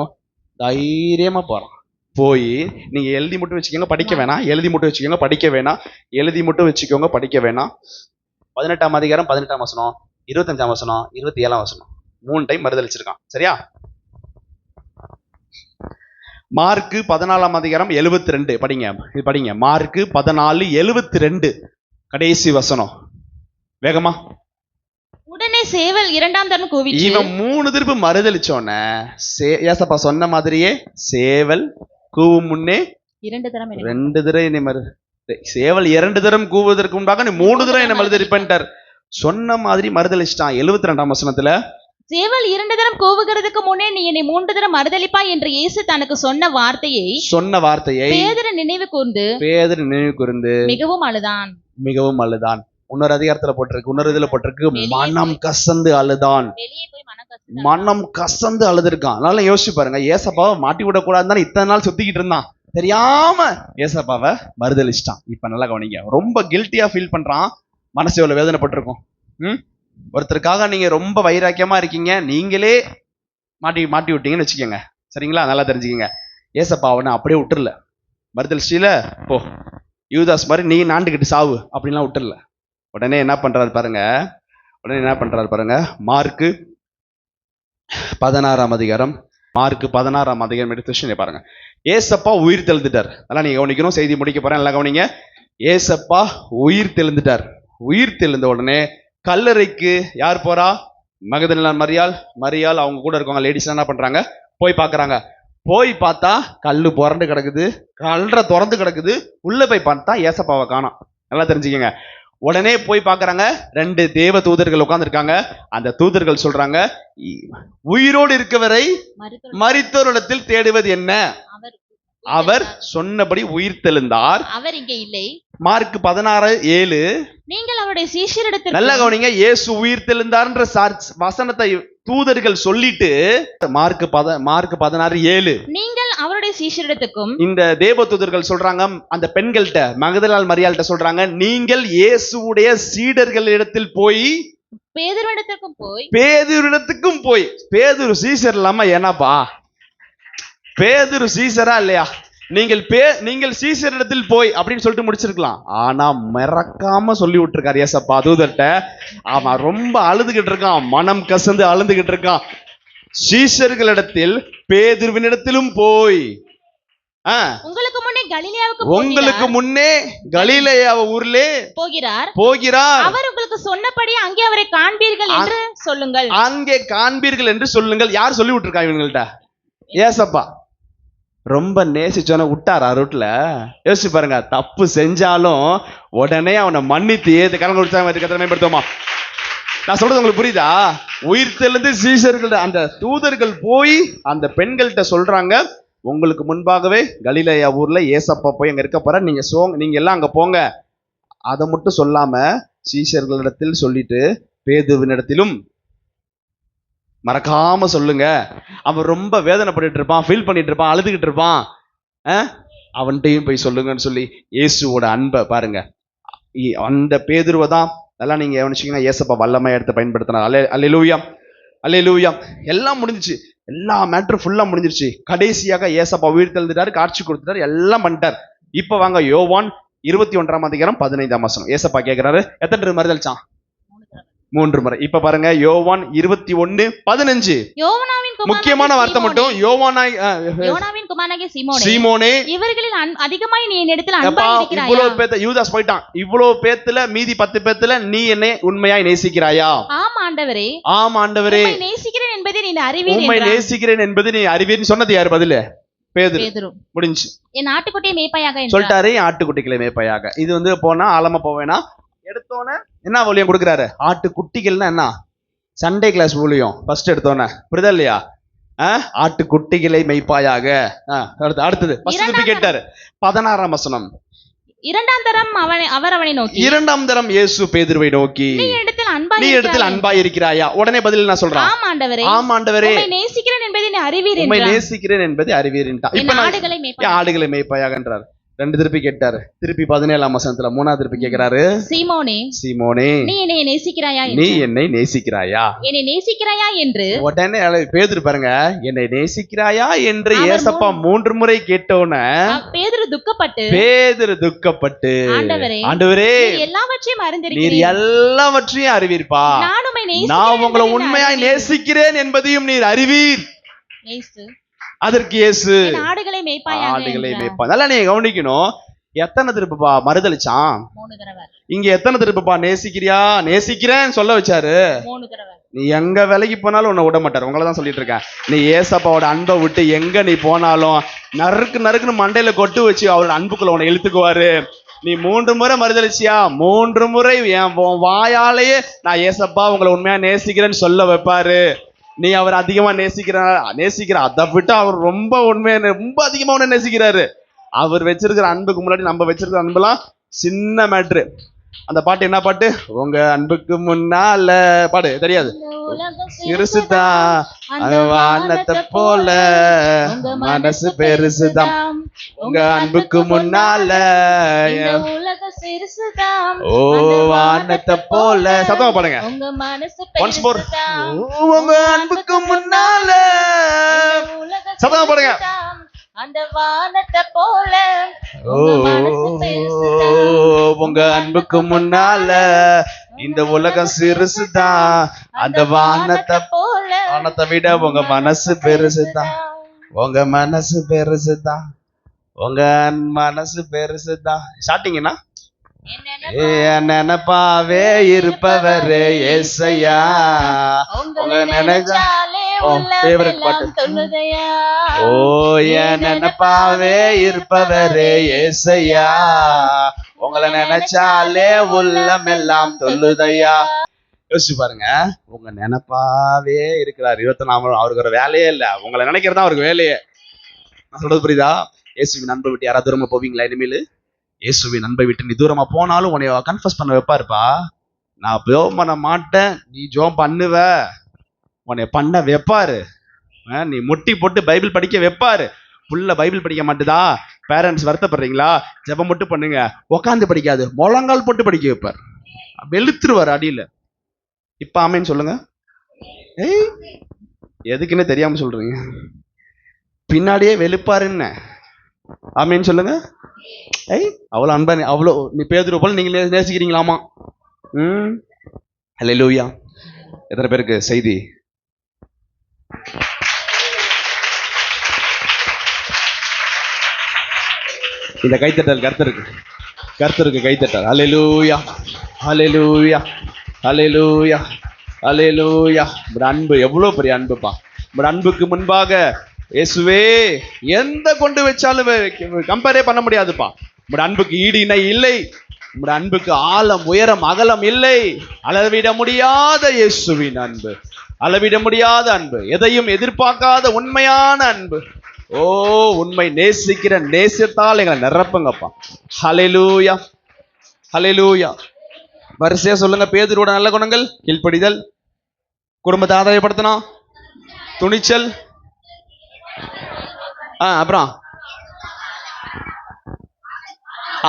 தைரியமா போறான். போய் நீங்க எழுதி மட்டும் வச்சுக்கோங்க, படிக்க வேணாம். 18ஆம் அதிகாரம் 18ஆம் வசனம், 25ஆம் வசனம், 27ஆம் வசனம் 3 டைம் மறுதளிச்சிருக்கான். சரியா? மார்க்கு 14ஆம் அதிகாரம் 72 படிங்க. மார்க்கு 14:72 கடைசி வசனம். வேகமா. உடனே சேவல் 2ஆம் தரம் கூவிற்று. இவன் 3 திருப்பு மறுதளிச்சோன்னே ஏசப்பா சொன்ன மாதிரியே சேவல் கூவும் முன்னே 2 தரம் சேவல் 2 தரம் கூவுவதற்கு முன்பாக நீ 3 தரம் என்ன மறுதளிப்பேன்ட்டார். சொன்ன மாதிரி மறுதளிச்சிட்டான். 72ஆம் வசனத்துல சேவல் 2 தரம் கூவுகிறதுக்கு முன்னே நீ என்னை 3 தரம் மறுதளிப்பாய் என்று இயேசு தனக்கு சொன்ன வார்த்தையை பேதுரு நினைவு கூர்ந்து மிகவும் அழுதான். இன்னொரு அதிகாரத்துல போட்டிருக்கு, இன்னொரு இதுல போட்டிருக்கு, மனம் கசந்து அழுதான். மனம் கசந்து அழுதுருக்கான். அதனால யோசிச்சு பாருங்க, ஏசப்பாவை மாட்டி விடக்கூடாதுன்னு இத்தனை நாள் சுத்திக்கிட்டு இருந்தான். தெரியாம ஏசப்பாவை மறுதளிச்சிட்டான். இப்ப நல்லா கவனிங்க. ரொம்ப கில்ட்டியா ஃபீல் பண்றான். மனசு எவ்வளவு வேதனைப்பட்டிருக்கும். ஒருத்தருக்காக நீங்க ரொம்ப வைராக்கியமா இருக்கீங்க, நீங்களே மாட்டி விட்டீங்கன்னு வச்சுக்கோங்க. சரிங்களா? நல்லா தெரிஞ்சுக்கங்க. ஏசப்பா அவனை அப்படியே விட்டுறல. மறுதளிச்சில போ, யூதாஸ் மாதிரி நீ நாண்டுகிட்டு சாவு அப்படின்லாம் விட்டுறல. உடனே என்ன பண்றாரு பாருங்க. மார்க்கு 16ஆம் அதிகாரம் எடுத்து பாருங்க. ஏசப்பா உயிர் தெழுந்துட்டார். அதெல்லாம் நீங்க கவனிக்கணும். செய்தி முடிக்க போறேன், எல்லாம் கவனிங்க. ஏசப்பா உயிர் தெழுந்துட்டார். உயிர் தெழுந்த உடனே கல்லறைக்கு யார் போறா? மகதலேனா மரியாள் அவங்க கூட இருக்கவங்க லேடிஸ் என்ன பண்றாங்க? போய் பாக்குறாங்க. போய் பார்த்தா கல்லு புரண்டு கிடக்குது, கல்லறை திறந்து கிடக்குது. உள்ள போய் பார்த்தா ஏசப்பாவை காணோம். நல்லா தெரிஞ்சுக்கங்க. உடனே போய் பாக்குறாங்க. 2 தேவ தூதர்கள் உட்கார்ந்துருக்காங்க. அந்த தூதர்கள் சொல்றாங்க, உயிரோடு இருக்கவரை மரித்தோரிடத்தில் தேடுவது என்ன? அவர் சொன்னபடி உயிர் தெழுந்தார், அவர் இங்கே இல்லை. மார்க் 16:7. நீங்கள் அவருடைய சீஷரிடத்தில் நல்லா கவனிங்க. இயேசு உயிர் தெழுந்தார்ன்ற வசனத்தை தூதர்கள் சொல்லிட்டு மார்க் 16:7 நீங்கள் அவருடைய சீஷரிடத்துக்கும் இந்த தேவ தூதர்கள் சொல்றாங்க, அந்த பெண்கள்கிட்ட மகதலேனா மரியாள்கிட்ட சொல்றாங்க, நீங்கள் இயேசுவுடைய சீடர்களிடத்தில் போய் பேதுருவிடத்துக்கும் போய். பேதுரு சீசர் இல்லாம என்னப்பா? பேதுரு சீசரா இல்லையா? நீங்கள் சீசரிடத்தில் போய் அப்படின்னு சொல்லிட்டு முடிச்சிருக்கலாம். ஆனா மறக்காம சொல்லி விட்டுருக்காரு ஏசப்பா தூதர்ட்ட. அவன் ரொம்ப அழுதுகிட்டு இருக்கான், மனம் கசந்து அழுதுகிட்டு இருக்கான். சீஷர்களிடத்தில் பேதுருவினிடத்திலும் போய் உங்களுக்கு முன்னே கலிலேயா ஊர்லே போகிறார். அவர் உங்களுக்கு சொன்னபடி அங்கே அவரை காண்பீர்கள் என்று சொல்லுங்கள். யார் சொல்லி விட்டுருக்கா இவங்கள்ட்ட? ஏசப்பா. ரொம்ப நேசிச்சோன விட்டாரா ரூட்ல? யோசிச்சு பாருங்க. தப்பு செஞ்சாலும் உடனே அவனை மன்னித்து கலங்க மேம்படுத்துமா? நான் சொல்றது உங்களுக்கு புரியுதா? உயிர்த்தெழுந்து சீஷர்கள் அந்த தூதர்கள் போய் அந்த பெண்கள்கிட்ட சொல்றாங்க, உங்களுக்கு முன்பாகவே கலிலேயா ஊர்ல ஏசப்பா போய் அங்க இருக்க போற, நீங்க எல்லாம் அங்க போங்க. அதை மட்டும் சொல்லாம சீஷர்களிடத்தில் சொல்லிட்டு பேதுருவினிடத்திலும் மறக்காம சொல்லுங்க. அவன் ரொம்ப வேதனைப்பட்டு இருப்பான், ஃபீல் பண்ணிட்டு இருப்பான், அழுதுகிட்டு இருப்பான், அவன்கிட்டையும் போய் சொல்லுங்கன்னு சொல்லி இயேசுவோட அன்பை பாருங்க. அந்த பேதுருவை தான் அதெல்லாம் நீங்க கவனிச்சீங்கன்னா ஏசப்பா வல்லமையா எடுத்து பயன்படுத்தினார். அல்லேலூயா, அல்லேலூயா. எல்லாம் முடிஞ்சிச்சு, எல்லா மேட்டரும் ஃபுல்லா முடிஞ்சிருச்சு. கடைசியாக ஏசப்பா உயிர்த்தெழுந்துட்டாரு, காட்சி கொடுத்துட்டாரு, எல்லாம் பண்ணிட்டார். இப்ப வாங்க யோவான் 21:15 ஏசப்பா கேட்கிறாரு, எத்தனை பேர் மறுதளிச்சான்? 3 முறை. இப்ப பாருங்க யோவான் 21:15. முக்கியமான வார்த்தை மட்டும், யோவானின் குமாரனாகிய சீமோனே, இவர்களில் அதிகமாய் நீ என்னிடத்தில் அன்பாய் இருக்கிறாயா? இவ்வளவு பேத்த யூதாஸ் போயிட்டான், இவ்வளவு பேத்துல மீதி 10 பேத்துல நீ என்னை உண்மையாய் நேசிக்கிறாயா? ஆம் ஆண்டவரே, ஆம் ஆண்டவரே, உம்மை நேசிக்கிறேன் என்பதை நீ அறிவீர். உம்மை நேசிக்கிறேன் என்பதை நீ அறிவீர்னு சொன்னது யார்? பதில் பேதுரு. முடிஞ்சு. என் ஆட்டுக்குட்டியை மேய்ப்பாயாக சொல்லிட்டாரு, என் ஆட்டுக்குட்டிகளை மேய்ப்பாயாக. இது போனா ஆழமா போவேனா, எடுத்தோன்னே என்ன ஊழியம் கொடுக்குறாரு? ஆட்டுக்குட்டிகள்னா என்ன? சண்டே கிளாஸ் ஊழியம் ஃபர்ஸ்ட் எடுத்தோன்னே, புரியுதா இல்லையா? ஆட்டுக்குட்டிகளை மெய்ப்பாயாக. அடுத்தது கேட்டாரு 16 இரண்டாம் தரம் அவர் அவனை நோக்கி, இரண்டாம் தரம் இயேசு பேதுருவை நோக்கி, நீ இடத்தில் அன்பாய் இருக்கிறாயா? உடனே பதில் நான் சொல்றேன், ஆம் ஆண்டவரே, ஆம் ஆண்டவரே, உம்மை நேசிக்கிறேன் என்பதை நீ அறிவீர். உம்மை நேசிக்கிறேன் என்பதை அறிவீர். இப்ப ஆடுகளை மேய்ப்பாயாக என்றார். 2 திருப்பி கேட்டாரு. திருப்பி 17 3வது திருப்பி கேட்கிறாரு, சீமோனே, நீ என்னை நேசிக்கிறாயா? நீ என்னை நேசிக்கிறாயா? என்னை நேசிக்கிறாயா என்று உடனே பேதுரு பாருங்க, என்னை நேசிக்கிறாயா என்று ஏசப்பா 3 முறை கேட்டோன்னே பேதுரு துக்கப்பட்டு, ஆண்டவரே, எல்லாவற்றையும் அறிந்திருக்கிறீர், நீர் எல்லாவற்றையும் அறிவீர்ப்பா, நான் உங்களை உண்மையாய் நேசிக்கிறேன் என்பதையும் நீர் அறிவீர். அதற்கு இயேசு ஆடுகளை மேய்ப்பாய். நல்லா நீங்க கவனிக்கணும், எத்தனை திருப்பா மறுதளிச்சான்? 3 தடவை. இங்க எத்தனை திருப்பா நேசிக்கிறேன்னு சொல்ல வச்சாரு? 3 தடவை. நீ எங்க வேலைக்கு போனாலும் உன்னை விட மாட்டாரு. உங்களதான் சொல்லிட்டு இருக்கேன், நீ ஏசப்பாவோட அன்பை விட்டு எங்க நீ போனாலும் நறுக்குன்னு மண்டையில கொட்டு வச்சு அவரோட அன்புக்குள்ள உன்னை இழுத்துக்குவாரு. நீ 3 முறை மறுதளிச்சியா, 3 முறை என் வாயாலேயே நான் ஏசப்பா உங்களை உண்மையா நேசிக்கிறேன்னு சொல்ல வைப்பாரு. நீ அவர் அதிகமா நேசிக்கிற அதை விட்டு அவர் ரொம்ப உண்மையான ரொம்ப அதிகமா உன்னை நேசிக்கிறாரு. அவர் வச்சிருக்கிற அன்புக்கு முன்னாடி நம்ம வச்சிருக்கிற அன்பெல்லாம் சின்ன மேட்ரு. அந்த பாட்டு என்ன பாட்டு? உங்க அன்புக்கு முன்னால பாடு தெரியாது, சிறுசுதான் வானத்தை போல மனசு பெருசுதான், உங்க அன்புக்கு முன்னால ஓ வானத்தை போல. சத்தமா பாடுங்க, ஒன்ஸ் மோர். உங்க அன்புக்கு முன்னால சத்தமா பாடுங்க, அந்த வானத்தை போல. உங்க அன்புக்கு முன்னால இந்த உலகம் சிறுசுதான், அந்த வானத்தை போல. வானத்தை விட உங்க மனசு பெருசுதான், உங்க மனசு பெருசுதான், உங்க மனசு பெருசுதான். ஸ்டார்டிங்னா நினைப்பாவே இருப்பவரே ஏசையா, உங்க நினைச்சாலே ஃபேவரட் பாட்டு. ஓ என் நினைப்பாவே இருப்பவரே ஏசையா, உங்களை நினைச்சாலே உள்ளம் எல்லாம் தொல்லுதையா. யோசிச்சு பாருங்க, உங்க நினைப்பாவே இருக்கிறார் 24. அவருக்கு ஒரு வேலையே இல்லை, உங்களை நினைக்கிறதா அவருக்கு வேலையே. நான் சொல்றது புரியுதா? இயேசுவின் அன்பை விட்டு யாராவது தூரமா போவீங்களா? இனிமேல் இயேசுவின் அன்பை விட்டு நீ தூரமா போனாலும் உன்னை கன்ஃபஸ் பண்ண வைப்பாருப்பா. நான் ஜோம் பண்ண மாட்டேன், நீ ஜோம் பண்ணுவ, உன்னை பண்ண வைப்பாரு. நீ முட்டி போட்டு பைபிள் படிக்க வைப்பாரு. புள்ள பைபிள் படிக்க மாட்டுதா? பேரண்ட்ஸ் வருத்தப்படுறீங்களா? ஜெபம் மட்டும் பண்ணுங்க, உக்காந்து படிக்காது, முழங்கால் போட்டு படிக்க வைப்பார். வெளுத்துருவார் அடியில. இப்ப ஆமேன்னு சொல்லுங்க. எதுக்குன்னு தெரியாம சொல்றீங்க, பின்னாடியே வெளுப்பாருன்னு. ஆமேன்னு சொல்லுங்க. அவ்வளவு அன்பா, அவ்வளோ நீ பேதுரு போல நீங்க நேசிக்கிறீங்களாமா? அல்லேலூயா. எத்தனை பேருக்கு செய்தி? இந்த கைத்தட்டல் கர்த்தருக்கு கைத்தட்டல். அல்லேலூயா, அல்லேலூயா, அல்லேலூயா, அல்லேலூயா. அன்பு எவ்வளவு பெரிய அன்புப்பா. அன்புக்கு முன்பாக இயேசுவே எந்த கொண்டு வச்சாலும் கம்பேரே பண்ண முடியாதுப்பா. அன்புக்கு ஈடு இணை இல்லை. உம்முடைய அன்புக்கு ஆழம் உயரம் அகலம் இல்லை. அளவிட முடியாத இயேசுவின் அன்பு, அளவிட முடியாத அன்பு, எதையும் எதிர்பார்க்காத உண்மையான அன்பு. ஓ, உண்மை நேசிக்கிற நேசத்தால் எங்களை நிரப்புங்கப்பா. ஹல்லேலூயா, ஹல்லேலூயா. வரிசையா சொல்லுங்க. பேதுருவோட நல்ல குணங்கள்: கீழ்ப்படிதல், குடும்பத்தை ஆதாயப்படுத்தணும், துணிச்சல், அப்புறம்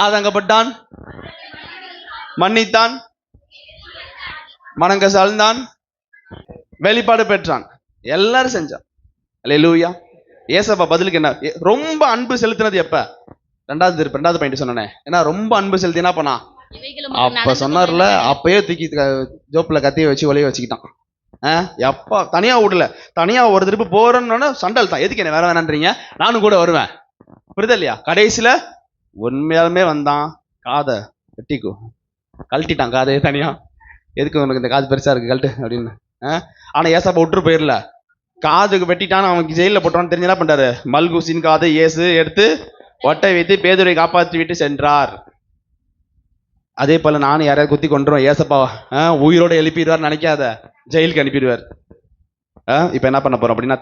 ஆதங்கப்பட்டான், மன்னித்தான், மனங்கசாழ்ந்தான், வெளிப்பாடு பெற்றான். எல்லாரும் செஞ்சான். அல்லேலூயா. ஏசப்பா பதிலுக்கு என்ன? ரொம்ப அன்பு செலுத்தினது எப்ப? ரெண்டாவது பாயிண்ட் சொன்னேன். ஏன்னா ரொம்ப அன்பு செலுத்தி என்ன பண்ணா? அப்ப சொன்னார்ல, அப்பயே தூக்கி ஜோப்புல கத்திய வச்சு ஒலைய வச்சுக்கிட்டான். எப்பா தனியா விடல, தனியா ஒரு திருப்பு போறேன்னு சண்டல் தான். எதுக்கு என்ன வேற வேணான்றீங்க, நானும் கூட வருவேன். புரியுதா இல்லையா? கடைசியில உண்மையாலுமே வந்தான். காதை வெட்டிக்கும் கழட்டிட்டான். காதையே தனியா. எதுக்கு உனக்கு இந்த காது பெருசா இருக்கு, கழட்டு அப்படின்னு. ஆனா ஏசப்பா விட்டுரு போயிடல. காதுக்கு வெட்டிட்டான்னு அவனுக்கு ஜெயில போட்டான்னு தெரிஞ்சு என்ன பண்றாரு? மல்குசின் காதை இயேசு எடுத்து ஒட்டை வைத்து பேதுரை காப்பாற்றி விட்டு சென்றார். அதே போல நானும் யாரையாவது குத்தி கொண்டுருவோம், ஏசப்பா உயிரோட எழுப்பிடுவார் நினைக்காத, ஜெயிலுக்கு அனுப்பிடுவார். இப்ப என்ன பண்ண போறோம் அப்படின்னா,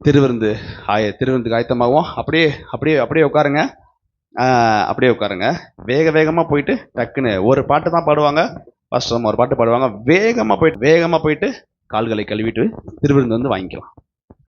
திருவிருந்துக்கு ஆயத்தமாகவும் அப்படியே உட்காருங்க. அப்படியே உட்காருங்க. வேகமா போயிட்டு டக்குன்னு ஒரு பாட்டு தான் பாடுவாங்க. பாஸ்டர் ஒரு பாட்டு பாடுவாங்க. வேகமா போயிட்டு கால்களை கழுவிட்டு திருவிருந்து வாங்கிக்கலாம்.